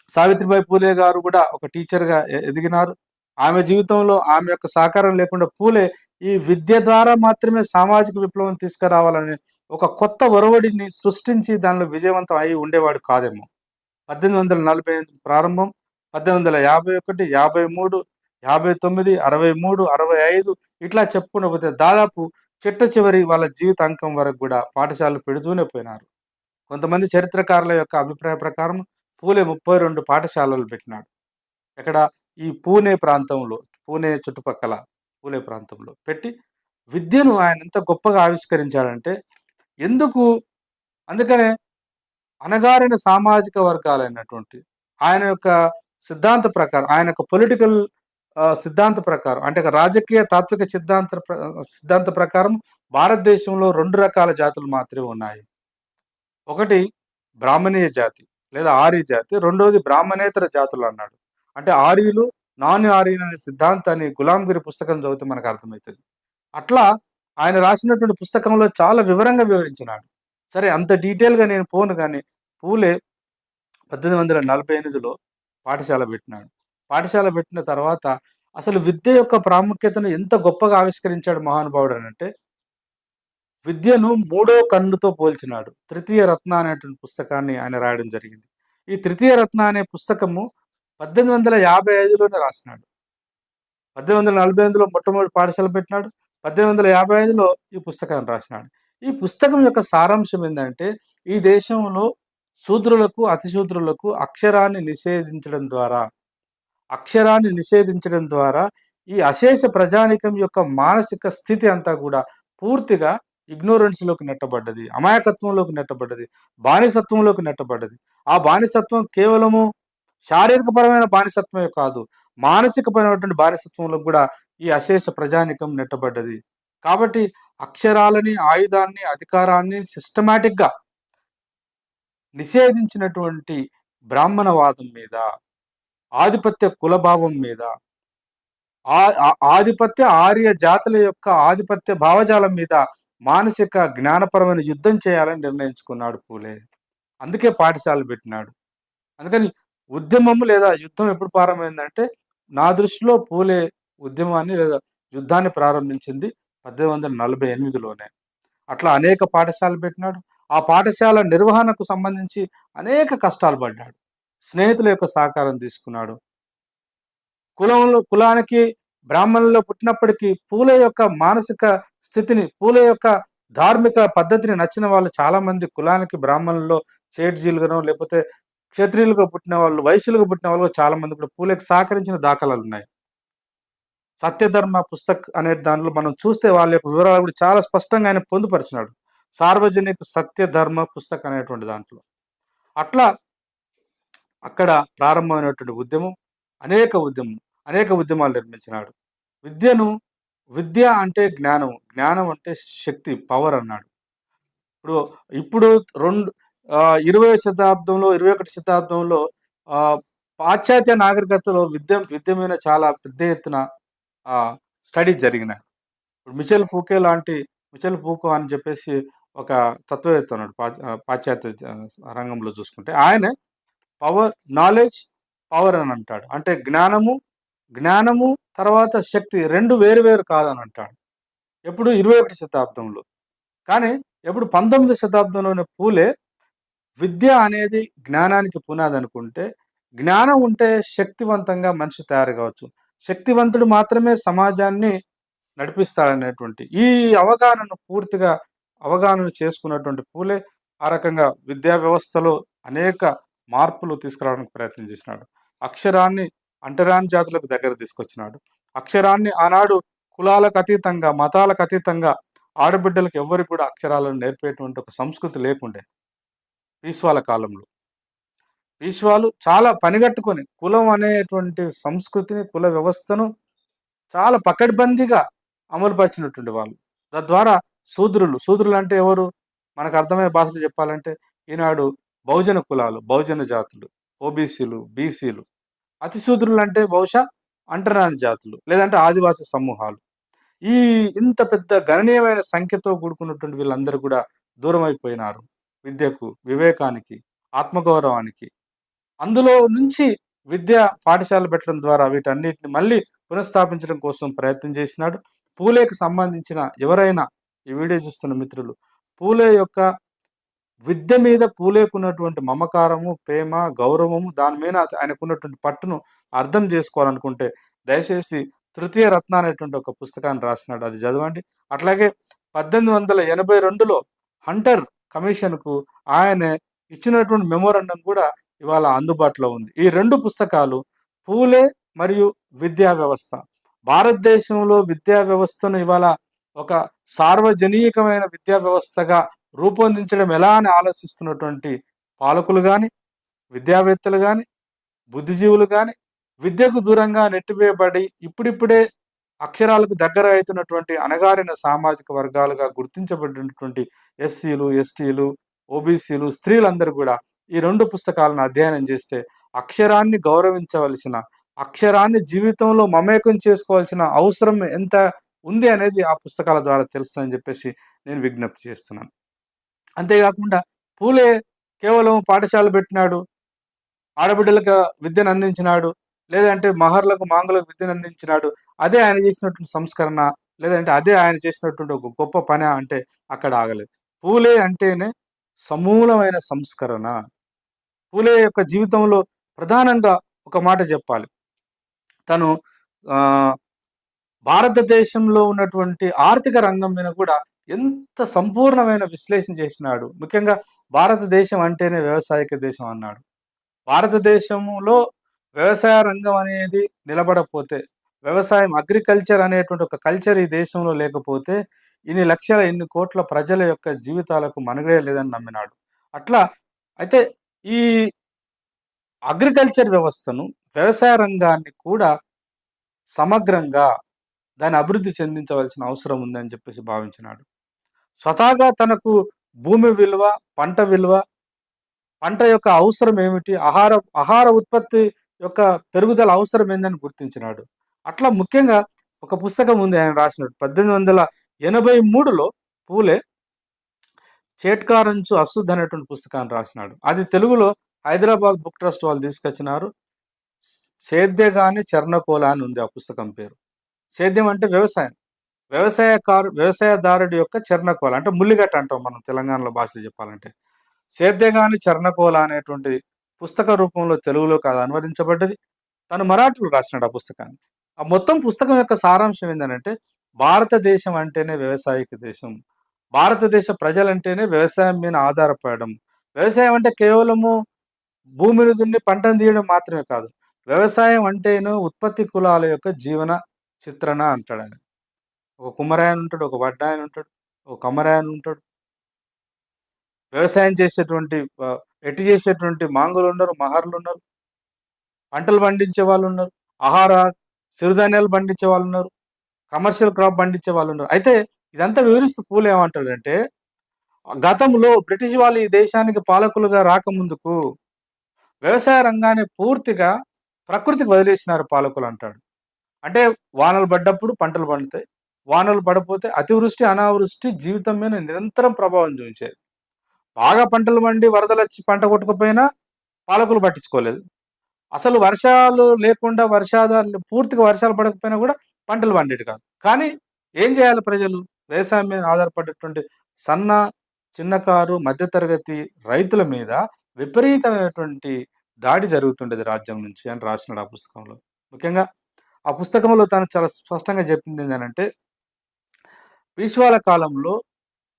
సావిత్రిబాయి పూలే గారు కూడా ఒక టీచర్‌గా ఎదిగినారు. ఆమె జీవితంలో ఆమె యొక్క సహకారం లేకుండా పూలే ఈ విద్య ద్వారా మాత్రమే సామాజిక విప్లవం తీసుకురావాలని ఒక కొత్త ఒరవడిని సృష్టించి దానిలో విజయవంతం అయి ఉండేవాడు కాదేమో. 1848 ప్రారంభం, 1851, 53, 59, 63, 65 ఇట్లా చెప్పుకుంటూ పోతే దాదాపు చిట్ట చివరి వాళ్ళ జీవితాంతం వరకు కూడా పాఠశాలలు పెడుతూనే పోయినారు. కొంతమంది చరిత్రకారుల యొక్క అభిప్రాయ ప్రకారం పూలే 32 పాఠశాలలు పెట్టినాడు. ఎక్కడ? ఈ పూణే ప్రాంతంలో, పూణే చుట్టుపక్కల పూణే ప్రాంతంలో పెట్టి విద్యను ఆయన ఎంత గొప్పగా ఆవిష్కరించాడంటే ఎందుకు అందుకనే అణగారిన సామాజిక వర్గాలైనటువంటి ఆయన యొక్క సిద్ధాంత ప్రకారం, ఆయన యొక్క పొలిటికల్ సిద్ధాంత ప్రకారం అంటే రాజకీయ తాత్విక సిద్ధాంత ప్రకారం భారతదేశంలో 2 రకాల జాతులు మాత్రమే ఉన్నాయి. ఒకటి బ్రాహ్మణీయ జాతి లేదా ఆర్య జాతి, రెండోది బ్రాహ్మణేతర జాతులు అన్నాడు. అంటే ఆర్యులు, నాన్ ఆర్యులు అనే సిద్ధాంతాన్ని గులాంగిరి పుస్తకం చదివితే మనకు అర్థమవుతుంది. అట్లా ఆయన రాసినటువంటి పుస్తకంలో చాలా వివరంగా వివరించినాడు. సరే అంత డీటెయిల్‌గా నేను పోను గానీ, పూలే 1848లో పాఠశాల పెట్టినాడు. పాఠశాల పెట్టిన తర్వాత అసలు విద్య యొక్క ప్రాముఖ్యతను ఎంత గొప్పగా ఆవిష్కరించాడు మహానుభావుడు అనంటే, విద్యను మూడో కన్నుతో పోల్చినాడు. 'తృతీయ రత్న' అనేటువంటి పుస్తకాన్ని ఆయన రాయడం జరిగింది. ఈ 'తృతీయ రత్న' అనే పుస్తకము 1855లోనే రాసినాడు. 1848లో మొట్టమొదటి పాఠశాల పెట్టినాడు. 1855లో ఈ పుస్తకాన్ని రాసినాడు. ఈ పుస్తకం యొక్క సారాంశం ఏందంటే, ఈ దేశంలో శూద్రులకు, అతిశూద్రులకు అక్షరాన్ని నిషేధించడం ద్వారా ఈ అశేష ప్రజానీకం యొక్క మానసిక స్థితి అంతా కూడా పూర్తిగా ఇగ్నోరెన్స్‌లోకి నెట్టబడ్డది. అమాయకత్వంలోకి నెట్టబడ్డది. బానిసత్వంలోకి నెట్టబడ్డది. ఆ బానిసత్వం కేవలము శారీరకపరమైన బానిసత్వమే కాదు, మానసికపరమైనటువంటి బానిసత్వంలో కూడా ఈ అశేష ప్రజానీకం నెట్టబడ్డది. కాబట్టి అక్షరాలని, ఆయుధాన్ని, అధికారాన్ని సిస్టమాటిక్‌గా నిషేధించినటువంటి బ్రాహ్మణవాదం మీద, ఆధిపత్య కులభావం మీద, ఆధిపత్య ఆర్య జాతుల యొక్క ఆధిపత్య భావజాలం మీద మానసిక, జ్ఞానపరమైన యుద్ధం చేయాలని నిర్ణయించుకున్నాడు పూలే. అందుకే పాఠశాలలు పెట్టినాడు. అందుకని ఉద్యమము లేదా యుద్ధం ఎప్పుడు ప్రారంభమైందంటే, నా దృష్టిలో పూలే ఉద్యమాన్ని లేదా యుద్ధాన్ని ప్రారంభించింది 1848లోనే. అట్లా అనేక పాఠశాలలు పెట్టినాడు. ఆ పాఠశాల నిర్వహణకు సంబంధించి అనేక కష్టాలు పడ్డాడు. స్నేహితుల యొక్క సహకారం తీసుకున్నాడు. కులానికి బ్రాహ్మణుల్లో పుట్టినప్పటికీ పూలే యొక్క మానసిక స్థితిని, పూలే యొక్క ధార్మిక పద్ధతిని నచ్చిన వాళ్ళు చాలామంది కులానికి బ్రాహ్మణుల్లో చేట్జీలుగానో లేకపోతే క్షత్రియులుగా పుట్టిన వాళ్ళు, వైశ్యులుగా పుట్టిన వాళ్ళు చాలామంది కూడా పూలేకి సహకరించిన దాఖలాలు ఉన్నాయి. సత్యధర్మ పుస్తక్ అనే దానిలో మనం చూస్తే వాళ్ళ యొక్క వివరాలు కూడా చాలా స్పష్టంగా ఆయన పొందుపరిచినాడు. సార్వజనిక సత్యధర్మ పుస్తక్ అనేటువంటి దాంట్లో. అట్లా అక్కడ ప్రారంభమైనటువంటి ఉద్యమం అనేక ఉద్యమాలు నిర్మించినాడు. విద్య అంటే జ్ఞానం, జ్ఞానం అంటే శక్తి, పవర్ అన్నాడు. ఇప్పుడు 20వ శతాబ్దంలో, 21వ శతాబ్దంలో పాశ్చాత్య నాగరికతలో విద్య మీద చాలా పెద్ద ఎత్తున స్టడీస్ జరిగినాయి. ఇప్పుడు మిచెల్ ఫూకో అని చెప్పేసి ఒక తత్వవేత్త ఉన్నాడు పాశ్చాత్య రంగంలో చూసుకుంటే. ఆయనే పవర్, నాలెడ్జ్, పవర్ అని అంటాడు. అంటే జ్ఞానము తర్వాత శక్తి 2 వేరు వేరు కాదని అంటాడు. ఎప్పుడు 21వ శతాబ్దంలో. కానీ ఎప్పుడు 19వ శతాబ్దంలోనే పూలే విద్య అనేది జ్ఞానానికి పునాది అనుకుంటే, జ్ఞానం ఉంటే శక్తివంతంగా మనిషి తయారు కావచ్చు. శక్తివంతుడు మాత్రమే సమాజాన్ని నడిపిస్తాడనేటువంటి ఈ అవగాహనను పూర్తిగా అవగాహన చేసుకున్నటువంటి పూలే ఆ రకంగా విద్యా వ్యవస్థలో అనేక మార్పులు తీసుకురావడానికి ప్రయత్నం చేసినాడు. అక్షరాన్ని అంటరాని జాతులకు దగ్గర తీసుకొచ్చినాడు. అక్షరాన్ని ఆనాడు కులాలకు అతీతంగా, మతాలకు అతీతంగా ఆడబిడ్డలకు ఎవ్వరికి కూడా అక్షరాలను నేర్పేటువంటి ఒక సంస్కృతి లేకుండే పీష్వాల కాలంలో. పీష్వాలు చాలా పనిగట్టుకొని కులం అనేటువంటి సంస్కృతిని, కుల వ్యవస్థను చాలా పకడ్బందీగా అమలుపరిచినటువంటి వాళ్ళు. తద్వారా శూద్రులు అంటే ఎవరు? మనకు అర్థమయ్యే భాషలో చెప్పాలంటే ఈనాడు బహుజన కులాలు, బహుజన జాతులు, ఓబీసీలు, బీసీలు. అతి శూద్రులు అంటే బహుశా అంటరాని జాతులు, లేదంటే ఆదివాసీ సమూహాలు. ఈ ఇంత పెద్ద గణనీయమైన సంఖ్యతో కూడుకున్నటువంటి వీళ్ళందరూ కూడా దూరం అయిపోయినారు విద్యకు, వివేకానికి, ఆత్మగౌరవానికి. అందులో నుంచి విద్యా పాఠశాలలు పెట్టడం ద్వారా వీటన్నిటిని మళ్ళీ పునఃస్థాపించడం కోసం ప్రయత్నం చేసినాడు. పూలేకు సంబంధించిన ఎవరైనా ఈ వీడియో చూస్తున్న మిత్రులు పూలే యొక్క విద్య మీద పూలేకున్నటువంటి మమకారము, ప్రేమ, గౌరవము, దాని మీద ఆయనకున్నటువంటి పట్టును అర్థం చేసుకోవాలనుకుంటే దయచేసి తృతీయ రత్న అనేటువంటి ఒక పుస్తకాన్ని రాసినాడు, అది చదవండి. అట్లాగే 1882లో హంటర్ కమిషన్కు ఆయన ఇచ్చినటువంటి మెమోరండం కూడా ఇవాళ అందుబాటులో ఉంది. ఈ 2 పుస్తకాలు పూలే మరియు విద్యా వ్యవస్థ. భారతదేశంలో విద్యా వ్యవస్థను ఇవాళ ఒక సార్వజనీయకమైన విద్యా వ్యవస్థగా రూపొందించడం ఎలా అని ఆలోచిస్తున్నటువంటి పాలకులు కానీ, విద్యావేత్తలు కానీ, బుద్ధిజీవులు కానీ, విద్యకు దూరంగా నెట్టివేయబడి ఇప్పుడిప్పుడే అక్షరాలకు దగ్గర అవుతున్నటువంటి అణగారిన సామాజిక వర్గాలుగా గుర్తించబడినటువంటి ఎస్సీలు, ఎస్టీలు, ఓబీసీలు, స్త్రీలందరూ కూడా ఈ 2 పుస్తకాలను అధ్యయనం చేస్తే అక్షరాన్ని గౌరవించవలసిన, అక్షరాన్ని జీవితంలో మమేకం చేసుకోవాల్సిన అవసరం ఎంత ఉంది అనేది ఆ పుస్తకాల ద్వారా తెలుస్తుందని చెప్పేసి నేను విజ్ఞప్తి చేస్తున్నాను. అంతేకాకుండా పూలే కేవలం పాఠశాల పెట్టినాడు, ఆడబిడ్డలకు విద్యను అందించినాడు, లేదంటే మహర్లకు, మాంగులకు విద్యను అందించినాడు, అదే ఆయన చేసినటువంటి సంస్కరణ, లేదంటే అదే ఆయన చేసినటువంటి ఒక గొప్ప పని అంటే అక్కడ ఆగలేదు. పూలే అంటేనే సమూలమైన సంస్కరణ. పూలే యొక్క జీవితంలో ప్రధానంగా ఒక మాట చెప్పాలి. తను భారతదేశంలో ఉన్నటువంటి ఆర్థిక రంగం మీద కూడా ఎంత సంపూర్ణమైన విశ్లేషణ చేసినాడు. ముఖ్యంగా భారతదేశం అంటేనే వ్యవసాయక దేశం అన్నాడు. భారతదేశంలో వ్యవసాయ రంగం అనేది నిలబడకపోతే, వ్యవసాయం, అగ్రికల్చర్ అనేటువంటి ఒక కల్చర్ ఈ దేశంలో లేకపోతే ఇన్ని లక్షల, ఇన్ని కోట్ల ప్రజల యొక్క జీవితాలకు మనుగడే లేదని నమ్మినాడు. అట్లా అయితే ఈ అగ్రికల్చర్ వ్యవస్థను, వ్యవసాయ రంగాన్ని కూడా సమగ్రంగా దాన్ని అభివృద్ధి చెందించవలసిన అవసరం ఉందని చెప్పేసి భావించినాడు. స్వతహాగా తనకు భూమి విలువ, పంట విలువ, పంట యొక్క అవసరం ఏమిటి, ఆహార ఉత్పత్తి యొక్క పెరుగుదల అవసరం ఏందని గుర్తించినాడు. అట్లా ముఖ్యంగా ఒక పుస్తకం ఉంది ఆయన రాసినట్టు. 1883లో పూలే చేట్కారంచు అశుద్ధ అనేటువంటి పుస్తకాన్ని రాసినాడు. అది తెలుగులో హైదరాబాద్ బుక్ ట్రస్ట్ వాళ్ళు తీసుకొచ్చినారు. సేద్యగాని చర్ణకోల అని ఉంది ఆ పుస్తకం పేరు. సేద్యం అంటే వ్యవసాయం, వ్యవసాయదారుడి యొక్క చర్ణకోల అంటే ముల్లిగట్ట అంటాం మనం తెలంగాణలో భాషలో చెప్పాలంటే. సేద్యగాని చర్ణకోల అనేటువంటి పుస్తక రూపంలో తెలుగులోకి అది అనువదించబడ్డది. తను మరాఠీలో రాసినాడు ఆ పుస్తకాన్ని. ఆ మొత్తం పుస్తకం యొక్క సారాంశం ఏంటంటే భారతదేశం అంటేనే వ్యవసాయక దేశం, భారతదేశ ప్రజలంటేనే వ్యవసాయం మీద ఆధారపడడం. వ్యవసాయం అంటే కేవలము భూమిని దున్ని పంటను తీయడం మాత్రమే కాదు, వ్యవసాయం అంటేను ఉత్పత్తి కులాల యొక్క జీవన చిత్రణ అంటాడు ఆయన. ఒక కుమ్మరాయన ఉంటాడు, ఒక వడ్డాయన ఉంటాడు, ఒక కమ్మరాయన ఉంటాడు. వ్యవసాయం చేసేటువంటి ఎట్టి చేసేటువంటి మాంగులు ఉన్నారు, మహర్లు ఉన్నారు, పంటలు పండించే వాళ్ళు ఉన్నారు, సిరుధాన్యాలు పండించే వాళ్ళు ఉన్నారు, కమర్షియల్ క్రాప్ పండించే వాళ్ళు ఉన్నారు. అయితే ఇదంతా వివరిస్తూ పూలే ఏమంటాడంటే గతంలో బ్రిటిష్ వాళ్ళు ఈ దేశానికి పాలకులుగా రాకముందుకు వ్యవసాయ రంగాన్ని పూర్తిగా ప్రకృతికి వదిలేసినారు పాలకులు అంటాడు. అంటే వానలు పడ్డప్పుడు పంటలు పండుతాయి, వానలు పడపోతే అతివృష్టి, అనావృష్టి జీవితం మీద నిరంతరం ప్రభావం చూపించేది. బాగా పంటలు పండి వరదలొచ్చి పంట కొట్టుకుపోయినా పాలకులు పట్టించుకోలేదు. అసలు వర్షాలు లేకుండా పూర్తిగా వర్షాలు పడకపోయినా కూడా పంటలు పండేటివి కాదు. కానీ ఏం చేయాలి ప్రజలు? వ్యవసాయం మీద ఆధారపడేటువంటి సన్న, చిన్నకారు, మధ్యతరగతి రైతుల మీద విపరీతమైనటువంటి దాడి జరుగుతుండేది రాజ్యం నుంచి అని రాసినాడు ఆ పుస్తకంలో. ముఖ్యంగా ఆ పుస్తకంలో తను చాలా స్పష్టంగా చెప్పిందేంటంటే, పీష్వాల కాలంలో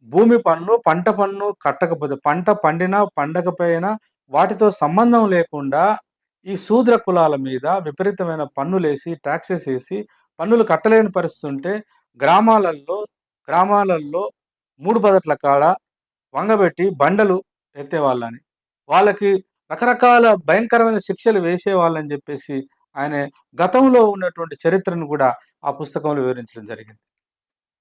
భూమి పన్ను, పంట పన్ను కట్టకపోతే, పంట పండినా, పండకపోయినా వాటితో సంబంధం లేకుండా ఈ శూద్ర కులాల మీద విపరీతమైన పన్నులేసి, టాక్సెస్ ఏసి, పన్నులు కట్టలేని పరిస్థితి ఉంటే గ్రామాలల్లో 3 బదట్ల కాడ వంగబెట్టి బండలు ఎత్తేవాళ్ళని. వాళ్ళకి రకరకాల భయంకరమైన శిక్షలు వేసేవాళ్ళని జెప్పేసి ఆయన గతంలో ఉన్నటువంటి చరిత్రను గూడా ఆ పుస్తకంలో వివరించడం జరిగింది.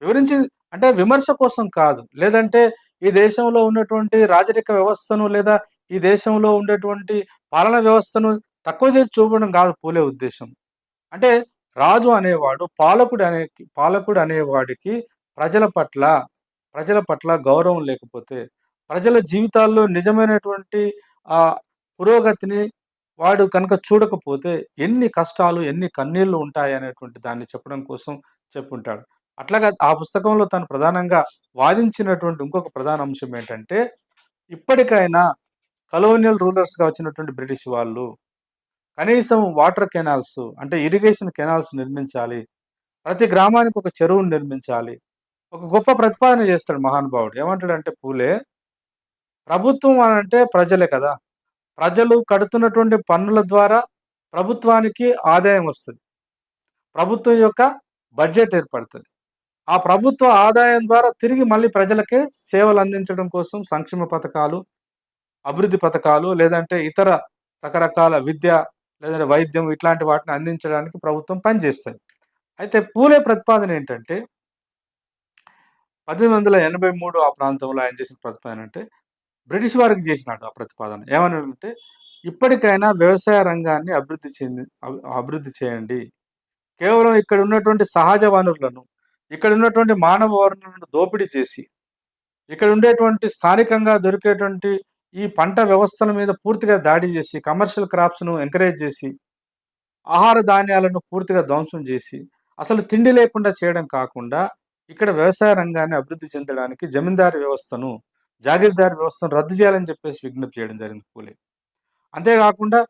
వివరించి అంటే విమర్శ కోసం కాదు. లేదంటే ఈ దేశంలో ఉన్నటువంటి రాజరిక వ్యవస్థను లేదా ఈ దేశంలో ఉండేటువంటి పాలనా వ్యవస్థను తక్కువ చేసి చూపడం కాదు పూలే ఉద్దేశ్యం. అంటే రాజు అనేవాడు పాలకుడు అనేవాడికి ప్రజల పట్ల గౌరవం లేకపోతే, ప్రజల జీవితాల్లో నిజమైనటువంటి పురోగతిని వాడు కనుక చూడకపోతే ఎన్ని కష్టాలు, ఎన్ని కన్నీళ్లు ఉంటాయనేటువంటి దాన్ని చెప్పడం కోసం చెప్పుంటాడు. అట్లాగా ఆ పుస్తకంలో తను ప్రధానంగా వాదించినటువంటి ఇంకొక ప్రధాన అంశం ఏంటంటే, ఇప్పటికైనా కలోనియల్ రూలర్స్‌గా వచ్చినటువంటి బ్రిటిష్ వాళ్ళు కనీసం వాటర్ కెనాల్స్ అంటే ఇరిగేషన్ కెనాల్స్ నిర్మించాలి. ప్రతి గ్రామానికి ఒక చెరువును నిర్మించాలి. ఒక గొప్ప ప్రతిపాదన చేస్తాడు మహానుభావుడు. ఏమంటాడంటే పూలే, ప్రభుత్వం అనంటే ప్రజలే కదా! ప్రజలు కడుతున్నటువంటి పన్నుల ద్వారా ప్రభుత్వానికి ఆదాయం వస్తది. ప్రభుత్వం యొక్క బడ్జెట్ ఏర్పడతది. ఆ ప్రభుత్వ ఆదాయం ద్వారా తిరిగి మళ్ళీ ప్రజలకే సేవలు అందించడం కోసం సంక్షేమ పథకాలు, అభివృద్ధి పథకాలు లేదంటే ఇతర రకరకాల విద్య లేదంటే వైద్యం ఇట్లాంటి వాటిని అందించడానికి ప్రభుత్వం పనిచేస్తది. అయితే పూలే ప్రతిపాదన ఏంటంటే 1883 ఆ ప్రాంతంలో ఆయన చేసిన ప్రతిపాదన అంటే బ్రిటిష్ వారికి చేసినాడు ఆ ప్రతిపాదన. ఏమన్నాడంటే, ఇప్పటికైనా వ్యవసాయ రంగాన్ని అభివృద్ధి చేయండి. కేవలం ఇక్కడ ఉన్నటువంటి సహజ వనరులను, ఇక్కడ ఉన్నటువంటి మానవ వనరులను దోపిడీ చేసి, ఇక్కడ ఉండేటువంటి స్థానికంగా దొరికేటువంటి ఈ పంట వ్యవస్థల మీద పూర్తిగా దాడి చేసి, కమర్షియల్ క్రాప్స్‌ను ఎంకరేజ్ చేసి, ఆహార ధాన్యాలను పూర్తిగా ధ్వంసం చేసి, అసలు తిండి లేకుండా చేయడం కాకుండా, ఇక్కడ వ్యవసాయ రంగాన్ని అభివృద్ధి చెందడానికి జమీందారీ వ్యవస్థను, జాగీర్దారీ వ్యవస్థను రద్దు చేయాలని చెప్పేసి విజ్ఞప్తి చేయడం జరిగింది పూలే. అంతేకాకుండా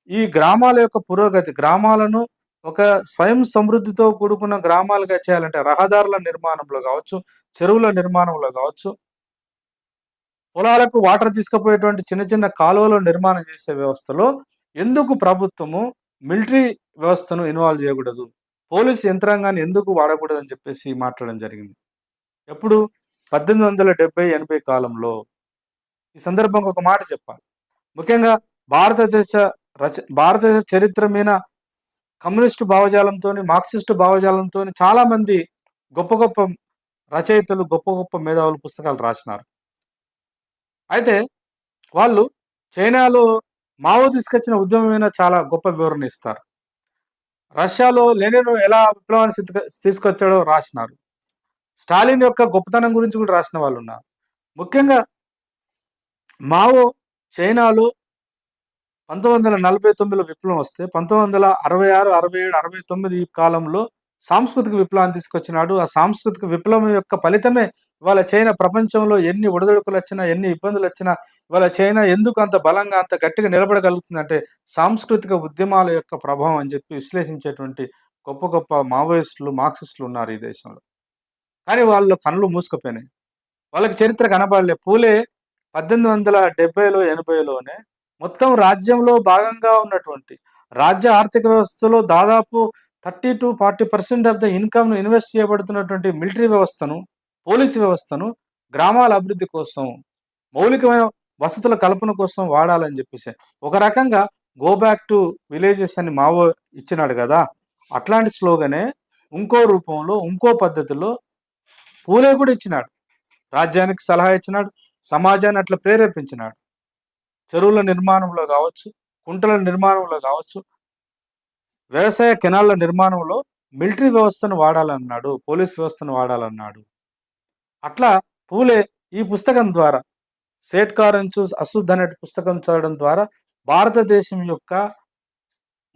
ఈ గ్రామాల యొక్క పురోగతి, గ్రామాలను ఒక స్వయం సమృద్ధితో కూడుకున్న గ్రామాలుగా చేయాలంటే రహదారుల నిర్మాణంలో కావచ్చు, చెరువుల నిర్మాణంలో కావచ్చు, పొలాలకు వాటర్ తీసుకుపోయేటువంటి చిన్న చిన్న కాలువల నిర్మాణం చేసే వ్యవస్థలో ఎందుకు ప్రభుత్వము మిలిటరీ వ్యవస్థను ఇన్వాల్వ్ చేయకూడదు? పోలీస్ యంత్రాంగాన్ని ఎందుకు వాడకూడదని చెప్పేసి మాట్లాడడం జరిగింది. ఎప్పుడు 1870, 80 కాలంలో. ఈ సందర్భంగా ఒక మాట చెప్పాలి. ముఖ్యంగా భారతదేశ చరిత్ర మీద కమ్యూనిస్టు భావజాలంతోని, మార్క్సిస్టు భావజాలంతోని చాలామంది గొప్ప గొప్ప రచయితలు, గొప్ప గొప్ప మేధావులు పుస్తకాలు రాసినారు. అయితే వాళ్ళు చైనాలో మావో తీసుకొచ్చిన ఉద్యమం మీద చాలా గొప్ప వివరణ ఇస్తారు. రష్యాలో లెనిన్ ఎలా విప్లవాన్ని తీసుకొచ్చాడో రాసినారు. స్టాలిన్ యొక్క గొప్పతనం గురించి కూడా రాసిన వాళ్ళు ఉన్నారు. ముఖ్యంగా మావో చైనాలో 1949లో విప్లవం వస్తే 1966, 67, 69 ఈ కాలంలో సాంస్కృతిక విప్లవాన్ని తీసుకొచ్చినాడు. ఆ సాంస్కృతిక విప్లవం యొక్క ఫలితమే ఇవాళ చైనా ప్రపంచంలో ఎన్ని ఒడిదుడుకులు వచ్చినా, ఎన్ని ఇబ్బందులు వచ్చినా ఇవాళ చైనా ఎందుకు అంత బలంగా, అంత గట్టిగా నిలబడగలుగుతుందంటే సాంస్కృతిక ఉద్యమాల యొక్క ప్రభావం అని చెప్పి విశ్లేషించేటువంటి గొప్ప గొప్ప మావోయిస్టులు, మార్క్సిస్టులు ఉన్నారు ఈ దేశంలో. కానీ వాళ్ళ కళ్ళు మూసుకుపోయినాయి. వాళ్ళకి చరిత్ర కనబడలే. పూలే 1870లో, 80లోనే మొత్తం రాజ్యంలో భాగంగా ఉన్నటువంటి రాజ్య ఆర్థిక వ్యవస్థలో దాదాపు 30-40% ఆఫ్ ద ఇన్కమ్‌ను ఇన్వెస్ట్ చేయబడుతున్నటువంటి మిలిటరీ వ్యవస్థను, పోలీసు వ్యవస్థను గ్రామాల అభివృద్ధి కోసం, మౌలికమైన వసతుల కల్పన కోసం వాడాలని చెప్పేసి ఒక రకంగా గో బ్యాక్ టు విలేజెస్ అని మావో ఇచ్చినాడు కదా! అట్లాంటి స్లోగనే ఇంకో రూపంలో, ఇంకో పద్ధతిలో పూలే కూడా ఇచ్చినాడు. రాజ్యానికి సలహా ఇచ్చినాడు. సమాజాన్ని అట్లా ప్రేరేపించినాడు. చెరువుల నిర్మాణంలో కావచ్చు, కుంటల నిర్మాణంలో కావచ్చు, వ్యవసాయ కెనాల్‌ల నిర్మాణంలో మిలిటరీ వ్యవస్థను వాడాలన్నాడు, పోలీస్ వ్యవస్థను వాడాలన్నాడు. అట్లా పూలే ఈ పుస్తకం ద్వారా 'సేట్‌కార్ అండ్ చూస్ అశుద్ధ్' అనే పుస్తకం చదవడం ద్వారా భారతదేశం యొక్క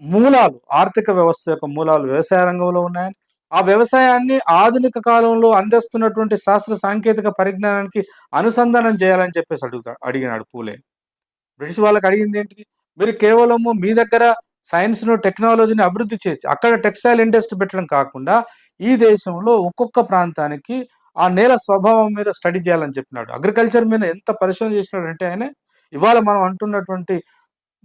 మూలాలు, ఆర్థిక వ్యవస్థ యొక్క మూలాలు వ్యవసాయ రంగంలో ఉన్నాయని, ఆ వ్యవసాయాన్ని ఆధునిక కాలంలో అందిస్తున్నటువంటి శాస్త్ర సాంకేతిక పరిజ్ఞానానికి అనుసంధానం చేయాలని చెప్పేసి అడిగినాడు పూలే. బ్రిటిష్ వాళ్ళకి అడిగింది ఏంటిది? మీరు కేవలము మీ దగ్గర సైన్స్‌ను, టెక్నాలజీని అభివృద్ధి చేసి, అక్కడ టెక్స్టైల్ ఇండస్ట్రీ పెట్టడం కాకుండా, ఈ దేశంలో ఒక్కొక్క ప్రాంతానికి ఆ నేల స్వభావం మీద స్టడీ చేయాలని చెప్పినాడు. అగ్రికల్చర్ మీద ఎంత పరిశోధన చేసినాడంటే ఆయన, ఇవాళ మనం అంటున్నటువంటి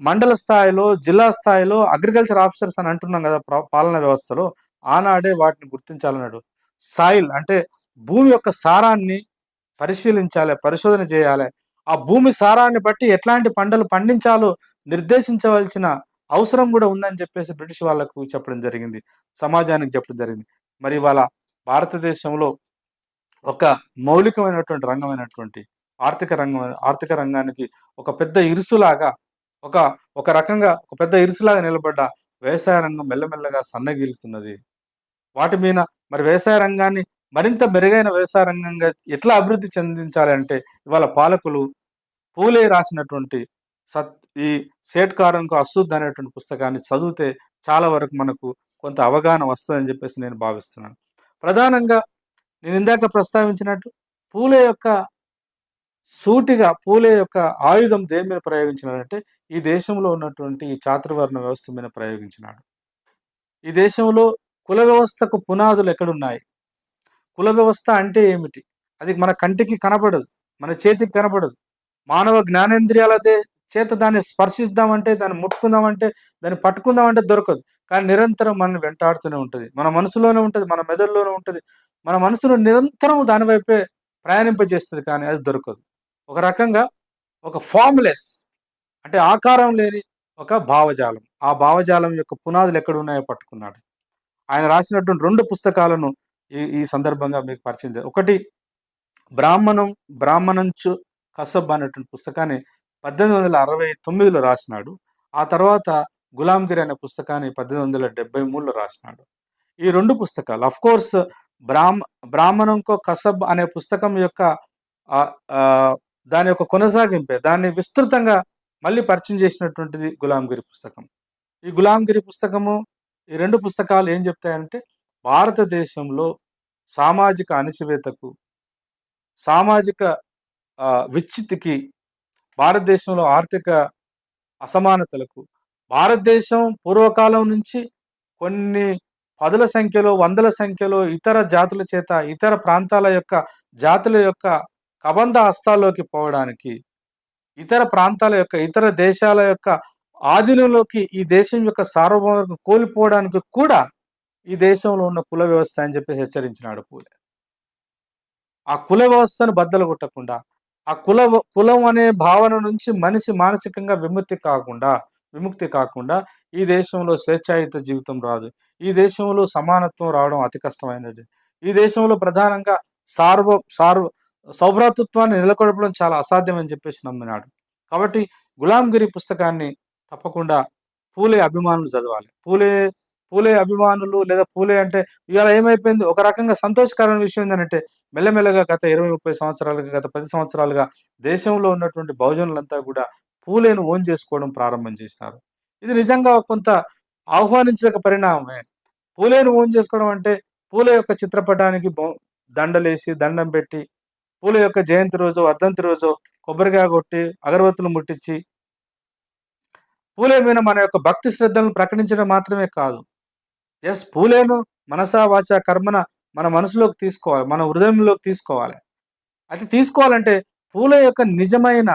మండల స్థాయిలో, జిల్లా స్థాయిలో అగ్రికల్చర్ ఆఫీసర్స్ అని అంటున్నాం కదా పాలనా వ్యవస్థలో, ఆనాడే వాటిని గుర్తించాలన్నాడు. సాయిల్ అంటే భూమి యొక్క సారాన్ని పరిశీలించాలి, పరిశోధన చేయాలి. ఆ భూమి సారాన్ని బట్టి ఎట్లాంటి పంటలు పండించాలో నిర్దేశించవలసిన అవసరం కూడా ఉందని చెప్పేసి బ్రిటిష్ వాళ్ళకు చెప్పడం జరిగింది. సమాజానికి చెప్పడం జరిగింది. మరి ఇవాళ భారతదేశంలో ఒక మౌలికమైనటువంటి రంగమైనటువంటి ఆర్థిక రంగానికి ఒక పెద్ద ఇరుసులాగా, ఒక ఒక రకంగా ఒక పెద్ద ఇరుసులాగా నిలబడ్డ వ్యవసాయ రంగం మెల్లమెల్లగా సన్నగిల్లుతున్నది. వాటి మీద మరి వ్యవసాయ రంగాన్ని మరింత మెరుగైన వ్యవసాయ రంగంగా ఎట్లా అభివృద్ధి చెందించాలి అంటే, ఇవాళ పాలకులు పూలే రాసినటువంటి సత్ ఈ 'సేట్‌కార్ అండ్ అశుద్ధ్' అనేటువంటి పుస్తకాన్ని చదివితే చాలా వరకు మనకు కొంత అవగాహన వస్తదని చెప్పేసి నేను భావిస్తున్నాను. ప్రధానంగా నేను ఇందాక ప్రస్తావించినట్టు పూలే యొక్క పూలే యొక్క ఆయుధం దేని మీద ప్రయోగించినాడంటే, ఈ దేశంలో ఉన్నటువంటి ఈ చాతుర్వర్ణ వ్యవస్థ మీద ప్రయోగించినాడు. ఈ దేశంలో కుల వ్యవస్థకు పునాదులు ఎక్కడున్నాయి? కుల వ్యవస్థ అంటే ఏమిటి? అది మన కంటికి కనపడదు, మన చేతికి కనపడదు. మానవ జ్ఞానేంద్రియాల చేత దాన్ని స్పర్శిద్దామంటే, దాన్ని ముట్టుకుందామంటే, దాన్ని పట్టుకుందామంటే దొరకదు. కానీ నిరంతరం మనల్ని వెంటాడుతూనే ఉంటది. మన మనసులోనే ఉంటది, మన మెదడులోనే ఉంటది. మన మనసును నిరంతరం దాని వైపే ప్రయాణింపజేస్తది, కానీ అది దొరకదు. ఒక రకంగా ఒక ఫార్మ్‌లెస్ అంటే ఆకారం లేని ఒక భావజాలం. ఆ భావజాలం యొక్క పునాదులు ఎక్కడున్నాయో పట్టుకున్నాడు. ఆయన రాసినటువంటి 2 పుస్తకాలను ఈ ఈ సందర్భంగా మీకు పరిచయం ఒకటి 'బ్రాహ్మణంచు కసబ్' అనేటువంటి పుస్తకాన్ని 1869లో రాసినాడు. ఆ తర్వాత 'గులాంగిరి' అనే పుస్తకాన్ని 1873లో రాసినాడు. ఈ 2 పుస్తకాలు అఫ్‌కోర్స్ 'బ్రాహ్మణంకో కసబ్' అనే పుస్తకం యొక్క ఆహ్, ఆహ్, దాని యొక్క కొనసాగింపే. దాన్ని విస్తృతంగా మళ్ళీ పరిచయం చేసినటువంటిది 'గులాంగిరి' పుస్తకం. ఈ 'గులాంగిరి' పుస్తకము, ఈ 2 పుస్తకాలు ఏం చెప్తాయంటే, భారతదేశంలో సామాజిక అణచివేతకు, సామాజిక విచ్ఛితికి, భారతదేశంలో ఆర్థిక అసమానతలకు, భారతదేశం పూర్వకాలం నుంచి కొన్ని పదుల సంఖ్యలో, వందల సంఖ్యలో ఇతర జాతుల చేత, ఇతర ప్రాంతాల యొక్క జాతుల యొక్క కబంధ హస్తాల్లోకి పోవడానికి, ఇతర ప్రాంతాల యొక్క, ఇతర దేశాల యొక్క ఆధీనంలోకి ఈ దేశం యొక్క సార్వభౌమతను కోల్పోవడానికి కూడా ఈ దేశంలో ఉన్న కుల వ్యవస్థ అని చెప్పి హెచ్చరించినాడు పూలే. ఆ కుల వ్యవస్థను బద్దలు కొట్టకుండా, ఆ కులం అనే భావన నుంచి మనిషి మానసికంగా విముక్తి కాకుండా ఈ దేశంలో స్వేచ్ఛాయుత జీవితం రాదు. ఈ దేశంలో సమానత్వం రావడం అతి కష్టమైనది. ఈ దేశంలో ప్రధానంగా సార్వ సార్వ సౌభ్రాతృత్వాన్ని నెలకొల్పడం చాలా అసాధ్యం అని చెప్పేసి నమ్మినాడు. కాబట్టి 'గులాంగిరి' పుస్తకాన్ని తప్పకుండా పూలే అభిమానులు చదవాలి. పూలే అభిమానులు లేదా పూలే అంటే ఇవాళ ఏమైపోయింది, ఒక రకంగా సంతోషకరమైన విషయం ఏంటంటే, మెల్లమెల్లగా గత 20, 30 సంవత్సరాలుగా, గత 10 సంవత్సరాలుగా దేశంలో ఉన్నటువంటి బహుజనులంతా కూడా పూలేను ఓన్ చేసుకోవడం ప్రారంభం చేసినారు. ఇది నిజంగా కొంత ఆహ్వానించదగ్గ పరిణామమే. పూలేను ఓన్ చేసుకోవడం అంటే, పూలే యొక్క చిత్రపటానికి దండలేసి, దండం పెట్టి, పూలే యొక్క జయంతి రోజో, వర్ధంతి రోజో కొబ్బరికాయ కొట్టి, అగరబత్తులు ముట్టించి, పూలే మీద మన యొక్క భక్తి శ్రద్ధలను ప్రకటించడం మాత్రమే కాదు. పూలేను మనసా వాచా కర్మన మన మనసులోకి తీసుకోవాలి, మన హృదయంలోకి తీసుకోవాలి. అది తీసుకోవాలంటే పూలే యొక్క నిజమైన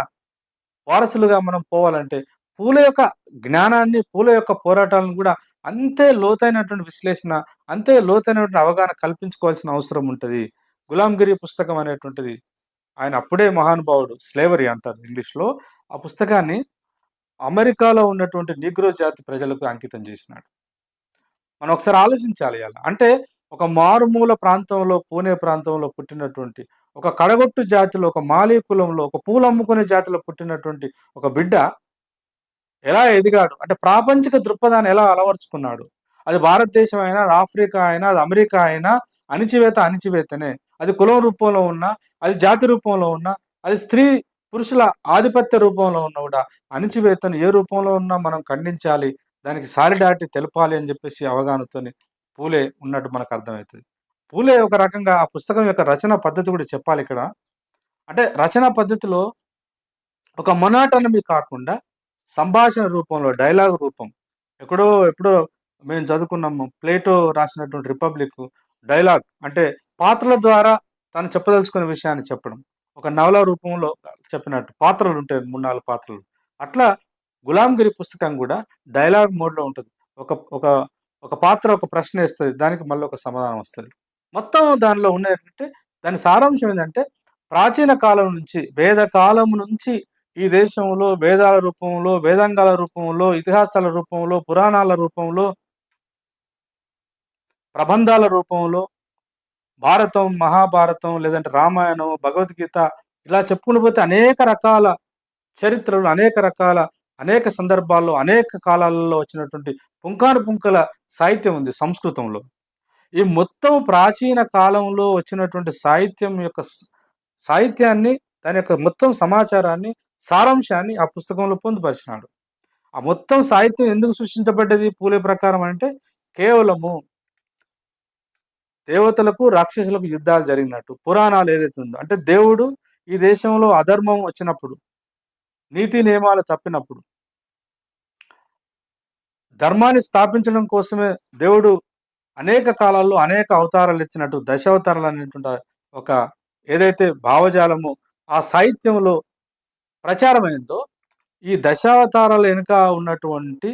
వారసులుగా మనం పోవాలంటే, పూలే యొక్క జ్ఞానాన్ని, పూలే యొక్క పోరాటాలను కూడా అంతే లోతైనటువంటి విశ్లేషణ, అంతే లోతైనటువంటి అవగాహన కల్పించుకోవాల్సిన అవసరం ఉంటది. 'గులాంగిరి' పుస్తకం అనేటువంటిది, ఆయన అప్పుడే మహానుభావుడు, స్లేవరీ అంటారు ఇంగ్లీష్‌లో. ఆ పుస్తకాన్ని అమెరికాలో ఉన్నటువంటి నీగ్రో జాతి ప్రజలకు అంకితం చేసినాడు. మనం ఒకసారి ఆలోచించాలి ఇయాల. అంటే ఒక మారుమూల ప్రాంతంలో, పూణే ప్రాంతంలో పుట్టినటువంటి, ఒక కడగొట్టు జాతిలో, ఒక మాలీ కులంలో, ఒక పూలు అమ్ముకునే జాతిలో పుట్టినటువంటి ఒక బిడ్డ ఎలా ఎదిగాడు అంటే, ప్రాపంచిక దృక్పథాన్ని ఎలా అలవరుచుకున్నాడు, అది భారతదేశం అయినా, అది ఆఫ్రికా అయినా, అది అమెరికా అయినా అణిచివేతనే. అది కులం రూపంలో ఉన్నా, అది జాతి రూపంలో ఉన్నా, అది స్త్రీ పురుషుల ఆధిపత్య రూపంలో ఉన్నా కూడా అణిచివేతను ఏ రూపంలో ఉన్నా మనం ఖండించాలి. దానికి సాలిడారిటీ తెలపాలి అని చెప్పేసి అవగాహనతోని పూలే ఉన్నట్టు మనకు అర్థమవుతుంది. పూలే ఒక రకంగా ఆ పుస్తకం యొక్క రచనా పద్ధతి కూడా చెప్పాలి ఇక్కడ. అంటే రచనా పద్ధతిలో ఒక మొనాటనమీ కాకుండా సంభాషణ రూపంలో, డైలాగ్ రూపం. ఎప్పుడో మేము చదువుకున్నాము. ప్లేటో రాసినటువంటి 'రిపబ్లిక్' డైలాగ్ అంటే పాత్రల ద్వారా తను చెప్పదలుచుకున్న విషయాన్ని చెప్పడం. ఒక నవల రూపంలో చెప్పినట్టు పాత్రలుంటాయి 3, 4 పాత్రలు. అట్లా 'గులాంగిరి' పుస్తకం గూడా డైలాగ్ మోడ్‌లో ఉంటది. ఒక ఒక ఒక పాత్ర ఒక ప్రశ్న ఏస్తది. దానికి మళ్ళీ ఒక సమాధానం వస్తది. మొత్తం దానిలో ఉన్నదేంటంటే దాని సారాంశం ఏందంటే ప్రాచీన కాలం నుంచి, వేద కాలం నుంచి ఈ దేశంలో వేదాల రూపంలో, వేదాంగాల రూపంలో, ఇతిహాసాల రూపంలో, పురాణాల రూపంలో, ప్రబంధాల రూపంలో, భారతం, మహాభారతం లేదంటే రామాయణం, భగవద్గీత ఇలా చెప్పుకుంటూ పోతే అనేక రకాల చరిత్రలు, అనేక సందర్భాల్లో, అనేక కాలాలలో వచ్చినటువంటి పుంఖానుపుంఖుల సాహిత్యం ఉంది సంస్కృతంలో. ఈ మొత్తం ప్రాచీన కాలంలో వచ్చినటువంటి సాహిత్యాన్ని, దాని యొక్క మొత్తం సమాచారాన్ని, సారాంశాన్ని ఆ పుస్తకంలో పొందుపరిచినాడు. ఆ మొత్తం సాహిత్యం ఎందుకు సృష్టించబడ్డది పూలే ప్రకారం అంటే కేవలము దేవతలకు, రాక్షసులకు యుద్ధాలు జరిగినట్టు. పురాణాలు ఏదైతే ఉందో అంటే దేవుడు ఈ దేశంలో అధర్మం వచ్చినప్పుడు, నీతి నియమాలు తప్పినప్పుడు, ధర్మాన్ని స్థాపించడం కోసమే దేవుడు అనేక కాలాల్లో అనేక అవతారాలు ఇచ్చినట్టు దశావతారాలు అనేటువంటి ఒక ఏదైతే భావజాలము ఆ సాహిత్యంలో ప్రచారమైందో, ఈ దశావతారాల వెనుక ఉన్నటువంటి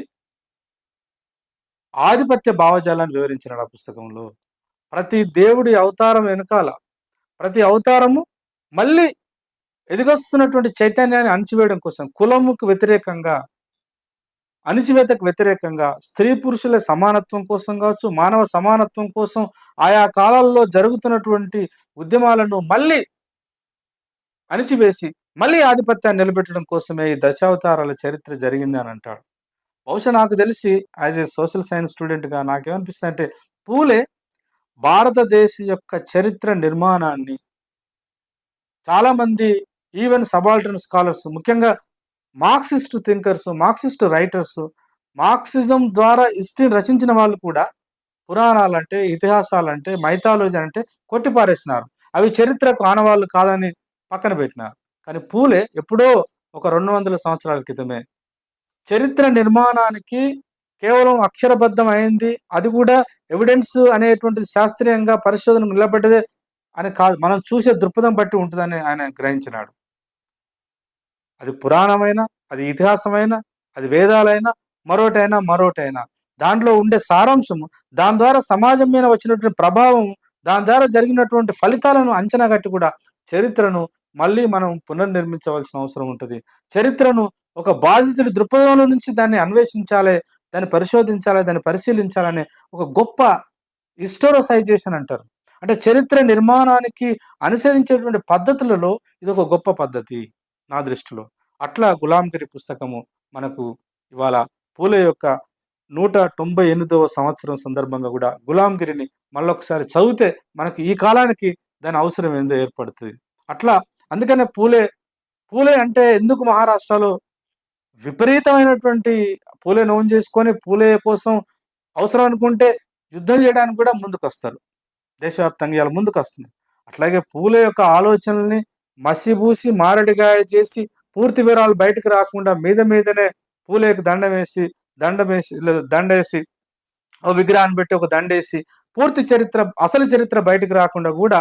ఆధిపత్య భావజాలాన్ని వివరించినాడు ఆ పుస్తకంలో. ప్రతి దేవుడి అవతారం వెనకాల, ప్రతి అవతారము మళ్ళీ ఎదిగొస్తున్నటువంటి చైతన్యాన్ని అణిచివేయడం కోసం, కులముకు వ్యతిరేకంగా, అణిచివేతకు వ్యతిరేకంగా, స్త్రీ పురుషుల సమానత్వం కోసం కావచ్చు, మానవ సమానత్వం కోసం ఆయా కాలాల్లో జరుగుతున్నటువంటి ఉద్యమాలను మళ్ళీ అణిచివేసి, మళ్ళీ ఆధిపత్యాన్ని నిలబెట్టడం కోసమే ఈ దశావతారాల చరిత్ర జరిగింది అని అంటాడు. బహుశా నాకు తెలిసి యాజ్ ఏ సోషల్ సైన్స్ స్టూడెంట్‌గా నాకేమనిపిస్తదంటే పూలే భారతదేశ యొక్క చరిత్ర నిర్మాణాన్ని చాలామంది ఈవెన్ సబాల్టర్న్ స్కాలర్స్ ముఖ్యంగా Marxist thinkers, Marxist writers, Marxism ద్వారా హిస్టరీని రచించిన వాళ్ళు కూడా పురాణాలంటే, ఇతిహాసాలంటే, మైథాలజీ అంటే కొట్టిపారేసినారు. అవి చరిత్రకు ఆనవాళ్ళు కాదని పక్కన పెట్టినారు. కానీ పూలే ఎప్పుడో ఒక 200 సంవత్సరాల క్రితమే చరిత్ర నిర్మాణానికి కేవలం అక్షరబద్ధం అయింది. అది కూడా ఎవిడెన్స్ అనేటువంటిది శాస్త్రీయంగా పరిశోధనకు నిలబడ్డదే అని కాదు. మనం చూసే దృక్పథం బట్టి ఉంటుందని ఆయన గ్రహించినాడు. అది పురాణమైనా, అది ఇతిహాసమైనా, అది వేదాలైనా, మరోటైనా దాంట్లో ఉండే సారాంశము, దాని ద్వారా సమాజం మీద వచ్చినటువంటి ప్రభావం, దాని ద్వారా జరిగినటువంటి ఫలితాలను అంచనా కట్టి కూడా చరిత్రను మళ్ళీ మనం పునర్నిర్మించవలసిన అవసరం ఉంటది. చరిత్రను ఒక బాధితుడి దృక్పథంలో నుంచి దాన్ని అన్వేషించాలి, దాన్ని పరిశోధించాలి, దాన్ని పరిశీలించాలనే ఒక గొప్ప హిస్టోరసైజేషన్ అంటారు. అంటే చరిత్ర నిర్మాణానికి అనుసరించేటువంటి పద్ధతులలో ఇదొక గొప్ప పద్ధతి నా దృష్టిలో. అట్లా 'గులాంగిరి' పుస్తకము మనకు ఇవాళ పూలే యొక్క 198వ సంవత్సరం సందర్భంగా కూడా 'గులాంగిరిని' మళ్ళొకసారి చదివితే మనకు ఈ కాలానికి దాని అవసరం ఏందో ఏర్పడుతది. అట్లా అందుకనే పూలే అంటే ఎందుకు మహారాష్ట్రలో విపరీతమైనటువంటి పూలేని ఓన్ చేసుకొని, పూలే కోసం అవసరం అనుకుంటే యుద్ధం చేయడానికి కూడా ముందుకొస్తారు. దేశవ్యాప్తంగా ఇవాళ ముందుకొస్తున్నాయి. అట్లాగే పూలే యొక్క ఆలోచనల్ని మసిబూసి, మారడికాయ చేసి, పూర్తి వివరాలు బయటకు రాకుండా మీదనే పూలేకి దండేసి, ఓ విగ్రహాన్ని పెట్టి ఒక దండేసి, పూర్తి చరిత్ర, అసలు చరిత్ర బయటకు రాకుండా కూడా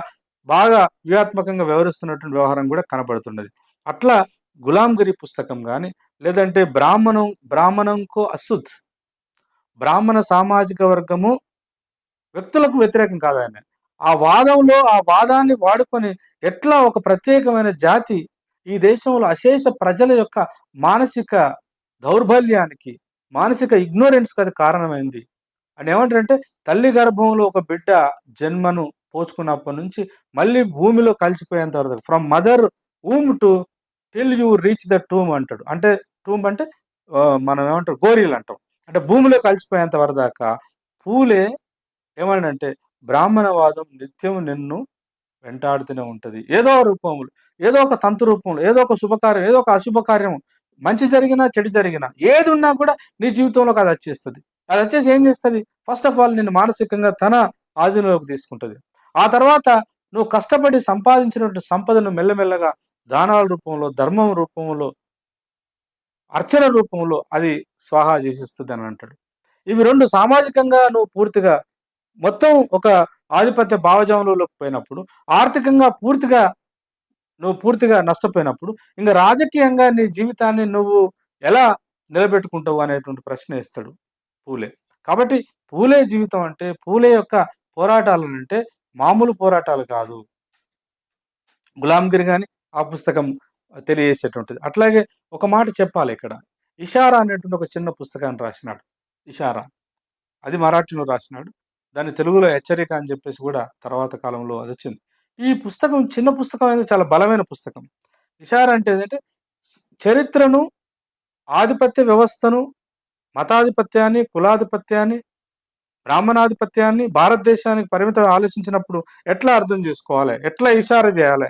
బాగా వ్యూహాత్మకంగా వ్యవహరిస్తున్నటువంటి వ్యవహారం కూడా కనబడుతున్నది. అట్లా 'గులాంగిరి' పుస్తకం గాని, లేదంటే బ్రాహ్మణంకో అశుద్ధ్, బ్రాహ్మణ సామాజిక వర్గము వ్యక్తులకు వ్యతిరేకం కాదాయన. ఆ వాదాన్ని వాడుకొని ఎట్లా ఒక ప్రత్యేకమైన జాతి ఈ దేశంలో అశేష ప్రజల యొక్క మానసిక దౌర్బల్యానికి, మానసిక ఇగ్నోరెన్స్‌కి అది కారణమైంది. అని ఏమంటారంటే తల్లి గర్భంలో ఒక బిడ్డ జన్మను పోచుకున్నప్పటి నుంచి మళ్ళీ భూమిలో కలిసిపోయేంత వరకు from mother womb to till you reach the tomb అంటాడు. అంటే టూమ్ అంటే మనం ఏమంటారు గోరీలు అంటాం. అంటే భూమిలో కలిసిపోయేంత వరదాకా పూలే ఏమనంటే, బ్రాహ్మణవాదం నిత్యం నిన్ను వెంటాడుతూనే ఉంటది. ఏదో రూపంలో, ఏదో ఒక తంతు రూపంలో, ఏదో ఒక శుభకార్యం, ఏదో ఒక అశుభకార్యం, మంచి జరిగినా, చెడు జరిగినా, ఏదున్నా కూడా నీ జీవితంలోకి అదొచ్చేస్తది. అదొచ్చేసి ఏం చేస్తది? ఫస్ట్ ఆఫ్ ఆల్ నిన్ను మానసికంగా తన ఆధీనంలోకి తీసుకుంటది. ఆ తర్వాత నువ్వు కష్టపడి సంపాదించినటువంటి సంపదను మెల్లమెల్లగా దానాల రూపంలో, ధర్మం రూపంలో, అర్చన రూపంలో అది స్వాహా చేసేస్తదని అంటాడు. ఇవి 2 సామాజికంగా నువ్వు పూర్తిగా మొత్తం ఒక ఆధిపత్య భావజాలంలోకి పోయినప్పుడు, ఆర్థికంగా పూర్తిగా నష్టపోయినప్పుడు, ఇంక రాజకీయంగా నీ జీవితాన్ని నువ్వు ఎలా నిలబెట్టుకుంటావు అనేటువంటి ప్రశ్న ఏస్తాడు పూలే. కాబట్టి పూలే జీవితం అంటే, పూలే యొక్క పోరాటాలనంటే మామూలు పోరాటాలు కాదు. గులాంగిరి గాని ఆ పుస్తకం తెలియజేసేటువంటిది. అట్లాగే ఒక మాట చెప్పాలిక్కడ. 'ఇషారా' అనేటువంటి ఒక చిన్న పుస్తకాన్ని రాసినాడు. 'ఇషారా' అది మరాఠీలో రాసినాడు. దాన్ని తెలుగులో 'హెచ్చరిక' అని చెప్పేసి గూడా తర్వాత కాలంలో అదొచ్చింది. ఈ పుస్తకం చిన్న పుస్తకం అనేది చాలా బలమైన పుస్తకం. 'ఇషారా' అంటే ఏందంటే చరిత్రను, ఆధిపత్య వ్యవస్థను, మతాధిపత్యాన్ని, కులాధిపత్యాన్ని, బ్రాహ్మణాధిపత్యాన్ని భారతదేశానికి పరిమితం ఆలోచించినప్పుడు ఎట్లా అర్థం జేసుకోవాలి? ఎట్లా ఇషారా జేయాలి?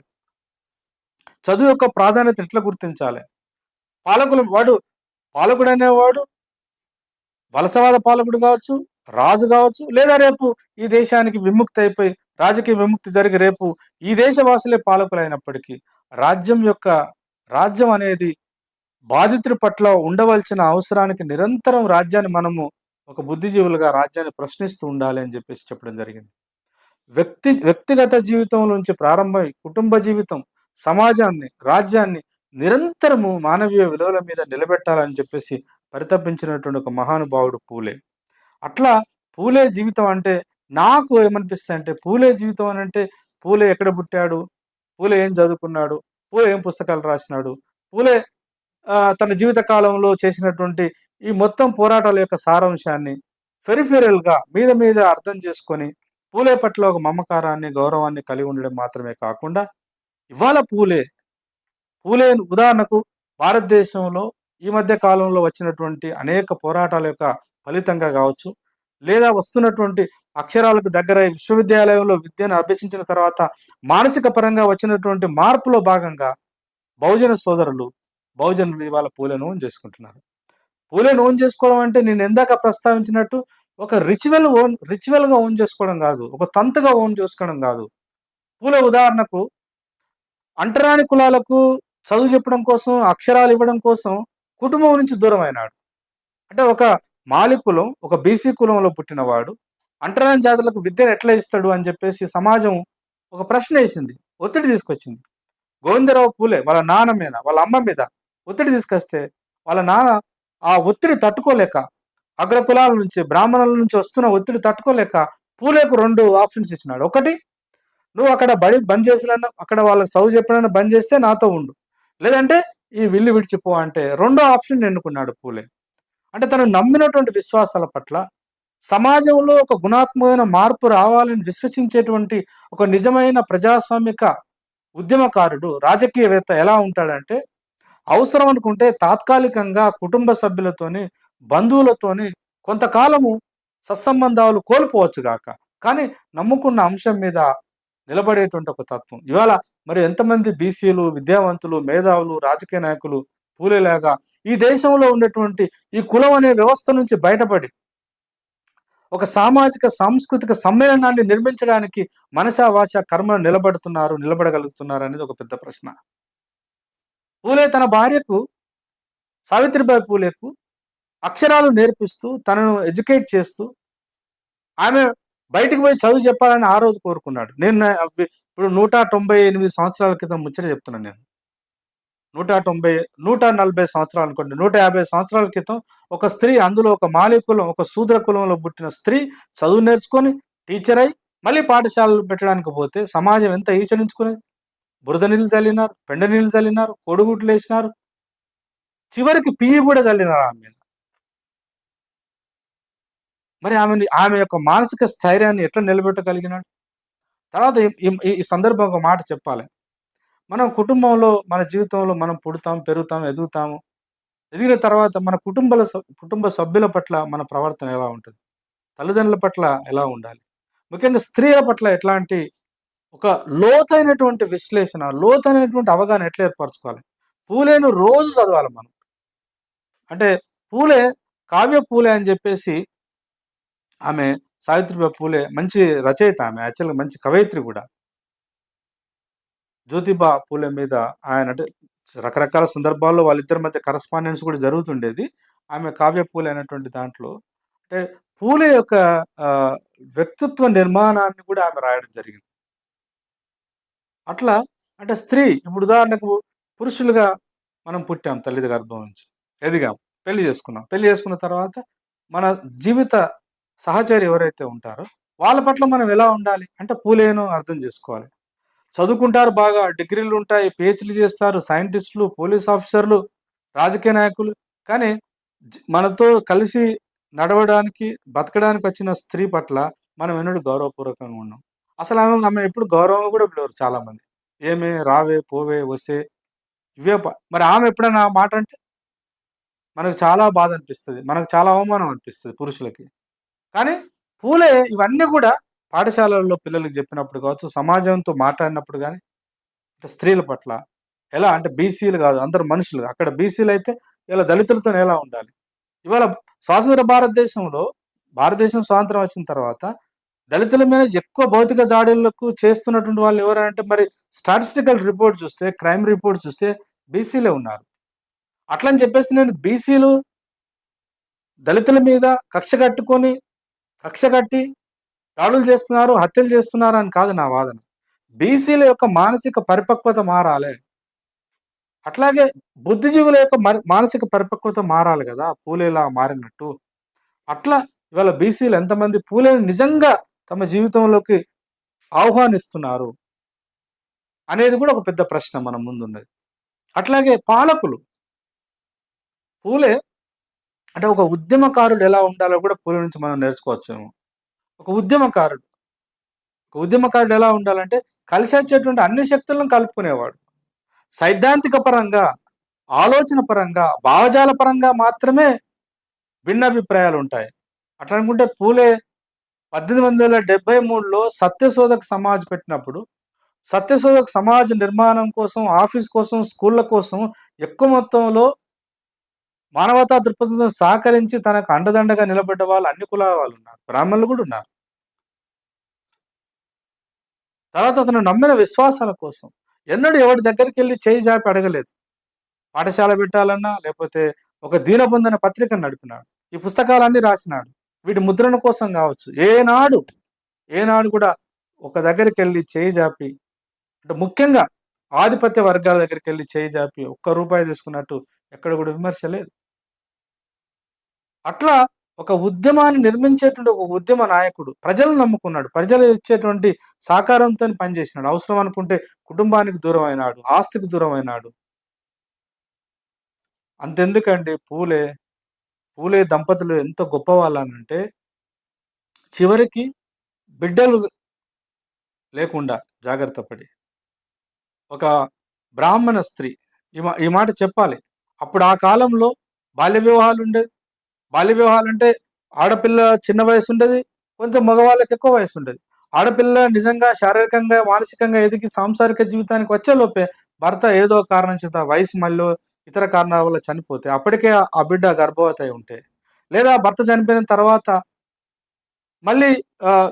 చదువు యొక్క ప్రాధాన్యత ఎట్లా గుర్తించాలి? పాలకుడనేవాడు వలసవాద పాలకుడు గావచ్చు, రాజు గావచ్చు, లేదా రేపు ఈ దేశానికి విముక్తి అయిపోయి, రాజకీయ విముక్తి జరిగి రేపు ఈ దేశవాసులే పాలకులైనప్పటికీ, రాజ్యం అనేది బాధితుడి పట్ల ఉండవలసిన అవసరానికి నిరంతరం రాజ్యాన్ని మనము ఒక బుద్ధిజీవులుగా రాజ్యాన్ని ప్రశ్నిస్తూ ఉండాలి అని చెప్పేసి చెప్పడం జరిగింది. వ్యక్తిగత జీవితం నుంచి ప్రారంభమై కుటుంబ జీవితం, సమాజాన్ని, రాజ్యాన్ని నిరంతరము మానవీయ విలువల మీద నిలబెట్టాలని చెప్పేసి పరితపించినటువంటి ఒక మహానుభావుడు పూలే. అట్లా పూలే జీవితం అంటే నాకు ఏమనిపిస్తదంటే, పూలే జీవితం అనంటే పూలే ఎక్కడ పుట్టాడు? పూలే ఏం చదువుకున్నాడు? పూలే ఏం పుస్తకాలు రాసినాడు? పూలే తన జీవిత కాలంలో చేసినటువంటి ఈ మొత్తం పోరాటాల యొక్క సారాంశాన్ని పెరిఫెరల్‌గా మీద అర్థం చేసుకొని, పూలే పట్ల ఒక మమకారాన్ని, గౌరవాన్ని కలిగి ఉండడం మాత్రమే కాకుండా, ఇవాళ పూలే ఉదాహరణకు భారతదేశంలో ఈ మధ్య కాలంలో వచ్చినటువంటి అనేక పోరాటాల యొక్క ఫలితంగా గావచ్చు, లేదా వస్తున్నటువంటి అక్షరాలకు దగ్గరై విశ్వవిద్యాలయంలో విద్యను అభ్యసించిన తర్వాత మానసిక పరంగా వచ్చినటువంటి మార్పులో భాగంగా బహుజనులు ఇవాళ పూలేను ఓన్ చేసుకుంటున్నారు. పూలేను ఓన్ చేసుకోవడం అంటే నేను ఇందాక ప్రస్తావించినట్టు ఒక రిచువల్‌గా ఓన్ చేసుకోవడం గాదు. ఒక తంతుగా ఓన్ చేసుకోవడం గాదు. పూలే ఉదాహరణకు అంటరాని కులాలకు చదువు చెప్పడం కోసం, అక్షరాలు ఇవ్వడం కోసం కుటుంబం నుంచి దూరమైనాడు. అంటే ఒక మాలి కులం, ఒక బీసీ కులంలో పుట్టినవాడు అంటరాని జాతులకు విద్యను ఎట్లా ఇస్తాడు అని చెప్పేసి సమాజం ఒక ప్రశ్నేసింది. ఒత్తిడి తీసుకొచ్చింది. గోవిందరావు పూలే వాళ్ళ నాన్న మీద, వాళ్ళ అమ్మ మీద ఒత్తిడి తీసుకొస్తే, వాళ్ళ నాన్న ఆ ఒత్తిడి తట్టుకోలేక, అగ్రకులాల నుంచి, బ్రాహ్మణుల నుంచి వస్తున్న ఒత్తిడి తట్టుకోలేక పూలేకు 2 ఆప్షన్స్ ఇచ్చినాడు. ఒకటి, నువ్వు అక్కడ బడి బంద్ చేసినన్నా, అక్కడ వాళ్ళకి చదువు చెప్పినన్నా బంద్ చేస్తే నాతో ఉండు. లేదంటే ఈ విల్లు విడిచిపో అంటే రెండో ఆప్షన్ ఎన్నుకున్నాడు పూలే. అంటే తను నమ్మినటువంటి విశ్వాసాల పట్ల సమాజంలో ఒక గుణాత్మకమైన మార్పు రావాలని విశ్వసించేటువంటి ఒక నిజమైన ప్రజాస్వామిక ఉద్యమకారుడు, రాజకీయవేత్త ఎలా ఉంటాడంటే, అవసరం అనుకుంటే తాత్కాలికంగా కుటుంబ సభ్యులతోని, బంధువులతోని కొంతకాలము సత్సంబంధాలు కోల్పోవచ్చు గాక. కానీ నమ్ముకున్న అంశం మీద నిలబడేటువంటి ఒక తత్వం. ఇవాళ మరి ఎంతమంది బీసీలు, విద్యావంతులు, మేధావులు, రాజకీయ నాయకులు పూలేలాగా ఈ దేశంలో ఉన్నటువంటి ఈ కులం అనే వ్యవస్థ నుంచి బయటపడి ఒక సామాజిక, సాంస్కృతిక సమ్మేళనాన్ని నిర్మించడానికి మనసా, వాచ, కర్మను నిలబడగలుగుతున్నారు అనేది ఒక పెద్ద ప్రశ్న. పూలే తన భార్యకు, సావిత్రిబాయి పూలేకు అక్షరాలు నేర్పిస్తూ, తనను ఎడ్యుకేట్ చేస్తూ, ఆమె బయటికి పోయి చదువు చెప్పాలని ఆ రోజు కోరుకున్నాడు. ఇప్పుడు 198 సంవత్సరాల క్రితం ముచ్చట చెప్తున్నాను నేను. 140 సంవత్సరాలు అనుకోండి, 150 సంవత్సరాల క్రితం ఒక స్త్రీ, అందులో ఒక మాలి కులం, ఒక శూద్ర కులంలో పుట్టిన స్త్రీ చదువు నేర్చుకొని టీచర్ అయి మళ్ళీ పాఠశాలలు పెట్టడానికి పోతే సమాజం ఎంత ఈచరించుకునేది? బురద నీళ్ళు చల్లినారు, పెండ నీళ్ళు చల్లినారు, కోడిగుడ్లు వేసినారు, చివరికి పియ్యి కూడా చల్లినారు ఆమె మీద. మరి ఆమె యొక్క మానసిక స్థైర్యాన్ని ఎట్లా నిలబెట్టగలిగినాడు? తర్వాత ఈ సందర్భంగా ఒక మాట చెప్పాలి. మనం కుటుంబంలో, మన జీవితంలో మనం పుడతాం, పెరుగుతాం, ఎదిగిన తర్వాత మన కుటుంబ సభ్యుల పట్ల మన ప్రవర్తన ఎలా ఉంటది? తల్లిదండ్రుల పట్ల ఎలా ఉండాలి? ముఖ్యంగా స్త్రీల పట్ల ఎట్లాంటి ఒక లోతైనటువంటి విశ్లేషణ, లోతైనటువంటి అవగాహన ఎట్లా ఏర్పరచుకోవాలి? పూలేను రోజు చదవాలి మనం. అంటే పూలే, కావ్య పూలే అని జెప్పేసి ఆమె సావిత్రిబాయి పూలే మంచి రచయిత ఆమె. యాక్చువల్‌గా మంచి కవయిత్రి గూడా. జ్యోతిబా పూలే మీద ఆయన అంటే రకరకాల సందర్భాల్లో వాళ్ళిద్దరి మధ్య కరస్పాండెన్స్ కూడా జరుగుతుండేది. ఆమె కావ్య పూలే అనేటువంటి దాంట్లో అంటే పూలే యొక్క ఆహ్, వ్యక్తిత్వ నిర్మాణాన్ని కూడా ఆమె రాయడం జరిగింది. అట్లా అంటే స్త్రీ ఇప్పుడు ఉదాహరణకు పురుషులుగా మనం పుట్టాం తల్లి గర్భం నుంచి. ఎదిగాం. పెళ్లి చేసుకున్నాం. పెళ్లి చేసుకున్న తర్వాత మన జీవిత సహచరి ఎవరైతే ఉంటారో వాళ్ళ పట్ల మనం ఎలా ఉండాలి? అంటే పూలేను అర్థం చేసుకోవాలి. చదువుకుంటారు బాగా, డిగ్రీలుంటాయి, పీహెచ్‌డీలు చేస్తారు, సైంటిస్టులు, పోలీస్ ఆఫీసర్‌లు, రాజకీయ నాయకులు. కానీ మనతో కలిసి నడవడానికి, బతకడానికొచ్చిన స్త్రీ పట్ల మనం ఎన్నడూ గౌరవపూర్వకంగా ఉన్నాం. అసలు ఆమె ఎప్పుడు గౌరవంగా కూడా పిలవరు చాలామంది. ఏమే, రావే, పోవే, వసే ఇవే మరి ఆమె ఎప్పుడైనా ఆ మాట అంటే మనకు చాలా బాధనిపిస్తది. మనకు చాలా అవమానం అనిపిస్తది పురుషులకి. కానీ పూలే ఇవన్నీ కూడా పాఠశాలల్లో పిల్లలకి చెప్పినప్పుడు కావచ్చు, సమాజంతో మాట్లాడినప్పుడు గాని, అంటే స్త్రీల పట్ల ఎలా అంటే బీసీలు కాదు అందరూ మనుషులు. అక్కడ బీసీలైతే ఇలా దళితులతోని ఎలా ఉండాలి? ఇవాళ స్వాతంత్ర భారతదేశంలో భారతదేశం స్వాతంత్రం వచ్చిన తర్వాత దళితుల మీద ఎక్కువ భౌతిక దాడులకు చేస్తున్నటువంటి వాళ్ళు ఎవరంటే మరి స్టాటిస్టికల్ రిపోర్ట్ చూస్తే, క్రైమ్ రిపోర్ట్ చూస్తే బీసీలే ఉన్నారు. అట్లని చెప్పేసి నేను బీసీలు దళితుల మీద కక్ష కట్టి దాడులు చేస్తున్నారు, హత్యలు చేస్తున్నారు అని కాదు నా వాదన. బీసీల యొక్క మానసిక పరిపక్వత మారాలే. అట్లాగే బుద్ధిజీవుల యొక్క మానసిక పరిపక్వత మారాలి గదా! పూలేలా మారినట్టు. అట్లా ఇవాళ బీసీలు ఎంతమంది పూలేని నిజంగా తమ జీవితంలోకి ఆహ్వానిస్తున్నారు అనేది కూడా ఒక పెద్ద ప్రశ్న మన ముందున్నది. అట్లాగే పాలకులు పూలే అంటే ఒక ఉద్యమకారుడు ఎలా ఉండాలో కూడా పూలే నుంచి మనం నేర్చుకోవచ్చేమో. ఒక ఉద్యమకారుడు, ఒక ఉద్యమకారుడు ఎలా ఉండాలంటే కలిసొచ్చేటువంటి అన్ని శక్తులను కలుపుకునేవాడు. సైద్ధాంతిక పరంగా, ఆలోచన పరంగా, భావజాల పరంగా మాత్రమే భిన్నాభిప్రాయాలుంటాయి. అట్లా అనుకుంటే పూలే 1873లో సత్యశోధక్ సమాజ్ పెట్టినప్పుడు, సత్యశోధక్ సమాజ్ నిర్మాణం కోసం, ఆఫీస్ కోసం, స్కూళ్ళ కోసం ఎక్కువ మొత్తంలో మానవతా దృక్పథంతో సహకరించి తనకు అండదండగా నిలబడ్డ వాళ్ళు అన్ని కులాల వాళ్ళున్నారు. బ్రాహ్మణులు గూడా ఉన్నారు. తర్వాత అతను నమ్మిన విశ్వాసాల కోసం ఎన్నడూ ఎవరి దగ్గరికెళ్ళి చేయి జాపి అడగలేదు. పాఠశాల పెట్టాలన్నా, లేపోతే ఒక దీనబంధన పత్రికను నడిపినాడు. ఈ పుస్తకాలన్నీ రాసినాడు. వీటి ముద్రణ కోసం గావచ్చు. ఏనాడు కూడా ఒక దగ్గరికెళ్ళి చేయి జాపి అంటే ముఖ్యంగా ఆధిపత్య వర్గాల దగ్గరికెళ్ళి చేయి జాపి ఒక్క రూపాయి తీసుకున్నట్టు ఎక్కడ కూడా విమర్శ లేదు. అట్లా ఒక ఉద్యమాన్ని నిర్మించేటువంటి ఒక ఉద్యమ నాయకుడు. ప్రజలను నమ్ముకున్నాడు. ప్రజలు ఇచ్చేటువంటి సహకారంతోని పనిచేసినాడు. అవసరం అనుకుంటే కుటుంబానికి దూరమైనాడు. ఆస్తికి దూరమైనాడు. అంతెందుకండి పూలే దంపతులు ఎంత గొప్పవాళ్ళనంటే చివరికి బిడ్డలు లేకుండా జాగ్రత్త పడి ఒక బ్రాహ్మణ స్త్రీ ఈ మాట చెప్పాలి. అప్పుడు ఆ కాలంలో బాల్య వివాహాలుండేది. బాల్య వివాహాలంటే ఆడపిల్ల చిన్న వయసుండేది. కొంచెం మగవాళ్ళకి ఎక్కువ వయసుండేది. ఆడపిల్ల నిజంగా శారీరకంగా, మానసికంగా ఎదిగి సాంసారిక జీవితానికి వచ్చేలోపే భర్త ఏదో కారణం చేత వయసు మళ్ళో ఇతర కారణాల వల్ల చనిపోతే అప్పటికే ఆ బిడ్డ గర్భవతి అయి ఉంటే, లేదా భర్త చనిపోయిన తర్వాత మళ్ళీ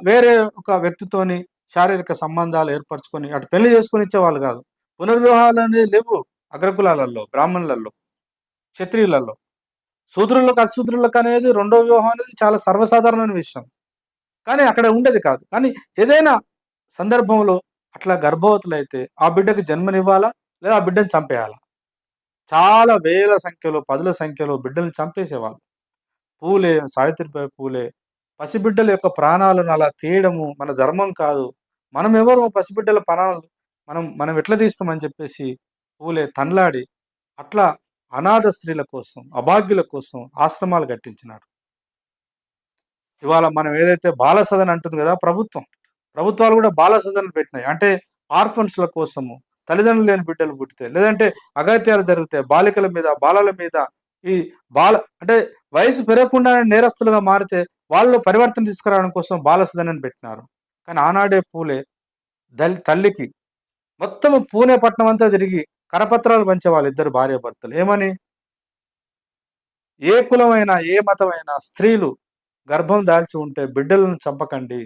వేరే ఒక వ్యక్తితోని శారీరక సంబంధాలు ఏర్పరచుకొని అటు పెళ్లి చేసుకొని ఇచ్చేవాళ్ళు కాదు. పునర్వివాహాలనేవి లేవు అగ్రకులాలలో, బ్రాహ్మణులలో, క్షత్రియులలో. శూద్రులకు, అశూద్రులకు అనేది రెండో వివాహం అనేది చాలా సర్వసాధారణమైన విషయం. కానీ అక్కడ ఉండేది కాదు. కానీ ఏదైనా సందర్భంలో అట్లా గర్భవతులైతే ఆ బిడ్డకు జన్మనివ్వాలా? లేదా ఆ బిడ్డని చంపేయాలా? చాలా వేల సంఖ్యలో, పదుల సంఖ్యలో బిడ్డల్ని చంపేసేవాళ్ళు. సావిత్రిబాయి పూలే పసిబిడ్డల యొక్క ప్రాణాలను అలా తీయడము మన ధర్మం కాదు. మనమెవరో పసిబిడ్డల ప్రాణాలు మనం ఎట్లా తీస్తామని చెప్పేసి పూలే తన్లాడి అట్లా అనాథ స్త్రీల కోసం, అభాగ్యుల కోసం ఆశ్రమాలు కట్టించినాడు. ఇవాళ మనం ఏదైతే బాల సదన్ అంటుంది కదా ప్రభుత్వం. ప్రభుత్వాలు కూడా బాల సదన్లు పెట్టినాయి. అంటే ఆర్ఫన్స్‌ల కోసము, తల్లిదండ్రులు లేని బిడ్డలు పుట్టితే, లేదంటే అఘాయిత్యాలు జరిగితే బాలికల మీద, బాలల మీద ఈ అంటే వయసు పెరగకుండానే నేరస్తులుగా మారితే వాళ్ళలో పరివర్తన తీసుకురావడం కోసం బాలసదనని పెట్టినారు. కానీ ఆనాడే పూలే తల్లికి మొత్తం పూణే పట్టణం అంతా తిరిగి కరపత్రాలు పంచేవాళ్ళు ఇద్దరు భార్యాభర్తలు. ఏమని? ఏ కులమైనా, ఏ మతమైనా స్త్రీలు గర్భం దాల్చి ఉంటే బిడ్డలను చంపకండి.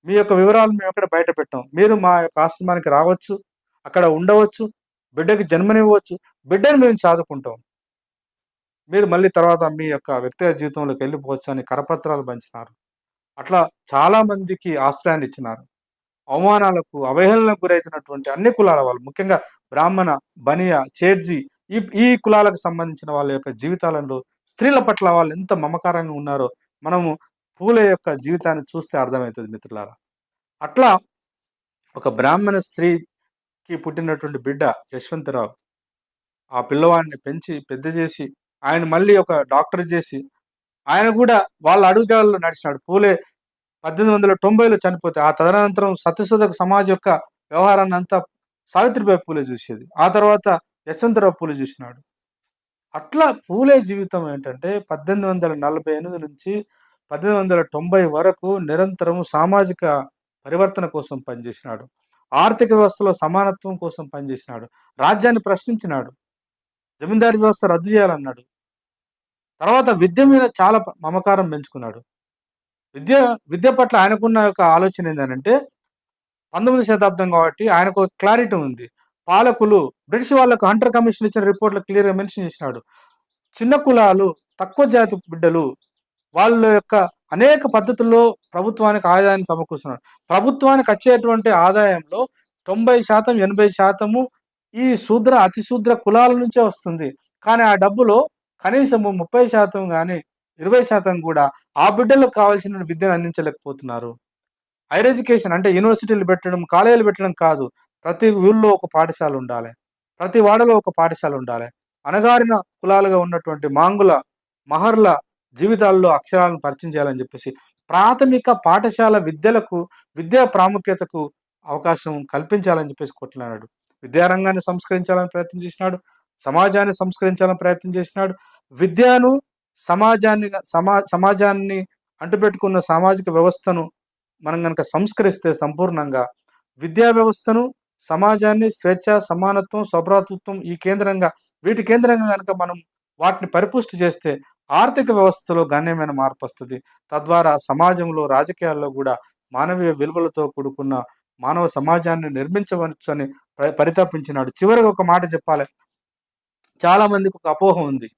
మీ యొక్క వివరాలు మేమెక్కడ బయట పెట్టం. మీరు మా యొక్క ఆశ్రమానికి రావచ్చు, అక్కడ ఉండవచ్చు, బిడ్డకి జన్మనివ్వచ్చు, బిడ్డను మేము సాదుకుంటాం. మీరు మళ్ళీ తర్వాత మీ యొక్క వ్యక్తిగత జీవితంలోకి వెళ్ళిపోవచ్చు అని కరపత్రాలు పంచినారు. అట్లా చాలా మందికి ఆశ్రయాన్ని ఇచ్చినారు. అవమానాలకు, అవహేళనకు గురైతున్నటువంటి అన్ని కులాల వాళ్ళు, ముఖ్యంగా బ్రాహ్మణ, బనియా, చేర్జీ ఈ కులాలకు సంబంధించిన వాళ్ళ యొక్క జీవితాలలో స్త్రీల పట్ల వాళ్ళు ఎంత మమకారంగా ఉన్నారో మనము పూలే యొక్క జీవితాన్ని చూస్తే అర్థమవుతుంది మిత్రులారా. అట్లా ఒక బ్రాహ్మణ స్త్రీకి పుట్టినటువంటి బిడ్డ యశ్వంతరావు ఆ పిల్లవాడిని పెంచి పెద్ద చేసి ఆయన మళ్ళీ ఒక డాక్టర్ చేసి ఆయన కూడా వాళ్ళ అడుగుజాడల్లో నడిచినాడు. పూలే 1890లో చనిపోతే ఆ తదనంతరం సత్యశోధక సమాజ్ యొక్క వ్యవహారాన్ని అంతా సావిత్రిబాయి పూలే చూసేది. ఆ తర్వాత యశ్వంతరావు పూలే చూసినాడు. అట్లా పూలే జీవితం ఏంటంటే 1848 నుంచి 1890 వరకు నిరంతరం సామాజిక పరివర్తన కోసం పనిచేసినాడు. ఆర్థిక వ్యవస్థలో సమానత్వం కోసం పనిచేసినాడు. రాజ్యాన్ని ప్రశ్నించినాడు. జమీందారీ వ్యవస్థ రద్దు చేయాలన్నాడు. తర్వాత విద్య మీద చాలా మమకారం పెంచుకున్నాడు. విద్య పట్ల ఆయనకున్న యొక్క ఆలోచన ఏంటంటే 19వ శతాబ్దం కాబట్టి ఆయనకు ఒక క్లారిటీ ఉంది. పాలకులు బ్రిటిష్ వాళ్ళకు హంటర్ కమిషన్ ఇచ్చిన రిపోర్ట్లో క్లియర్గా మెన్షన్ చేసినాడు. చిన్న కులాలు, తక్కువ జాతి బిడ్డలు వాళ్ళ యొక్క అనేక పద్ధతుల్లో ప్రభుత్వానికి ఆదాయాన్ని సమకూరుస్తున్నాడు. ప్రభుత్వానికి వచ్చేటువంటి ఆదాయంలో 90%, 80% ఈ అతి శూద్ర కులాల నుంచే వస్తుంది. కానీ ఆ డబ్బులో కనీసము 30% కానీ 20% కూడా ఆ బిడ్డలకు కావాల్సిన విద్యను అందించలేకపోతున్నారు. హైర్ ఎడ్యుకేషన్ అంటే యూనివర్సిటీలు పెట్టడం, కాలేజీలు పెట్టడం కాదు. ప్రతి ఊళ్ళో ఒక పాఠశాల ఉండాలి. ప్రతి వాడలో ఒక పాఠశాల ఉండాలి. అణగారిన కులాలుగా ఉన్నటువంటి మాంగుల, మహర్ల జీవితాల్లో అక్షరాలను పరిచయం చేయాలని చెప్పేసి ప్రాథమిక పాఠశాల విద్యా ప్రాముఖ్యతకు అవకాశం కల్పించాలని చెప్పేసి కొట్లాడాడు. విద్యారంగాన్ని సంస్కరించాలని ప్రయత్నం చేసినాడు. సమాజాన్ని సంస్కరించాలని ప్రయత్నం చేసినాడు. విద్యను సమాజాన్ని అంటుపెట్టుకున్న సామాజిక వ్యవస్థను మనం కనుక సంస్కరిస్తే సంపూర్ణంగా విద్యా వ్యవస్థను, సమాజాన్ని, స్వేచ్ఛ, సమానత్వం, స్వభ్రాతృత్వం వీటి కేంద్రంగా కనుక మనం వాటిని పరిపుష్టి చేస్తే ఆర్థిక వ్యవస్థలో గణనీయమైన మార్పు వస్తుంది. తద్వారా సమాజంలో, రాజకీయాల్లో కూడా మానవీయ విలువలతో కూడుకున్న మానవ సమాజాన్ని నిర్మించవచ్చు అని పరితపించినాడు. చివరికి ఒక మాట చెప్పాలి. చాలా మందికి ఒక అపోహ ఉంది,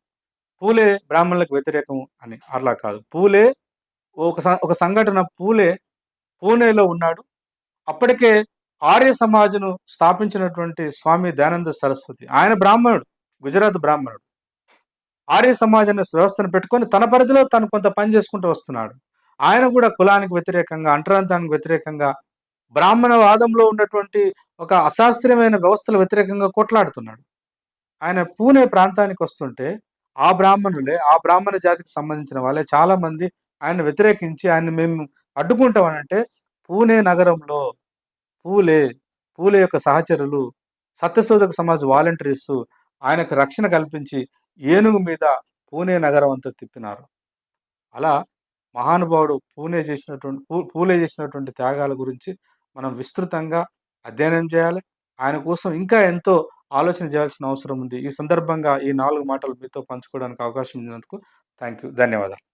పూలే బ్రాహ్మణులకు వ్యతిరేకం అని. అట్లా కాదు. పూలే ఒక సంఘటన, పూణేలో ఉన్నాడు. అప్పటికే ఆర్య సమాజను స్థాపించినటువంటి స్వామి దయానంద సరస్వతి, ఆయన బ్రాహ్మణుడు, గుజరాత్ బ్రాహ్మణుడు. ఆర్య సమాజ్ అనే వ్యవస్థను పెట్టుకొని తన పరిధిలో తను కొంత పని చేసుకుంటూ వస్తున్నాడు. ఆయన కూడా కులానికి వ్యతిరేకంగా, అంటరాంతానికి వ్యతిరేకంగా, బ్రాహ్మణ వాదంలో ఉన్నటువంటి ఒక అశాస్త్రీయమైన వ్యవస్థల వ్యతిరేకంగా కొట్లాడుతున్నాడు. ఆయన పూణే ప్రాంతానికి వస్తుంటే ఆ బ్రాహ్మణ జాతికి సంబంధించిన వాళ్ళే చాలా మంది ఆయన వ్యతిరేకించి ఆయన మేము అడ్డుకుంటామనంటే పూణే నగరంలో పూలే యొక్క సహచరులు, సత్యశోధక సమాజ్ వాలంటీర్స్ ఆయనకు రక్షణ కల్పించి ఏనుగు మీద పూణే నగరం అంతా తిప్పినారు. అలా మహానుభావుడు పూలే చేసినటువంటి త్యాగాల గురించి మనం విస్తృతంగా అధ్యయనం చేయాలి. ఆయన కోసం ఇంకా ఎంతో ఆలోచన చేయాల్సిన అవసరం ఉంది. ఈ సందర్భంగా ఈ 4 మాటలు మీతో పంచుకోవడానికి అవకాశం ఇచ్చినందుకు ధన్యవాదాలు.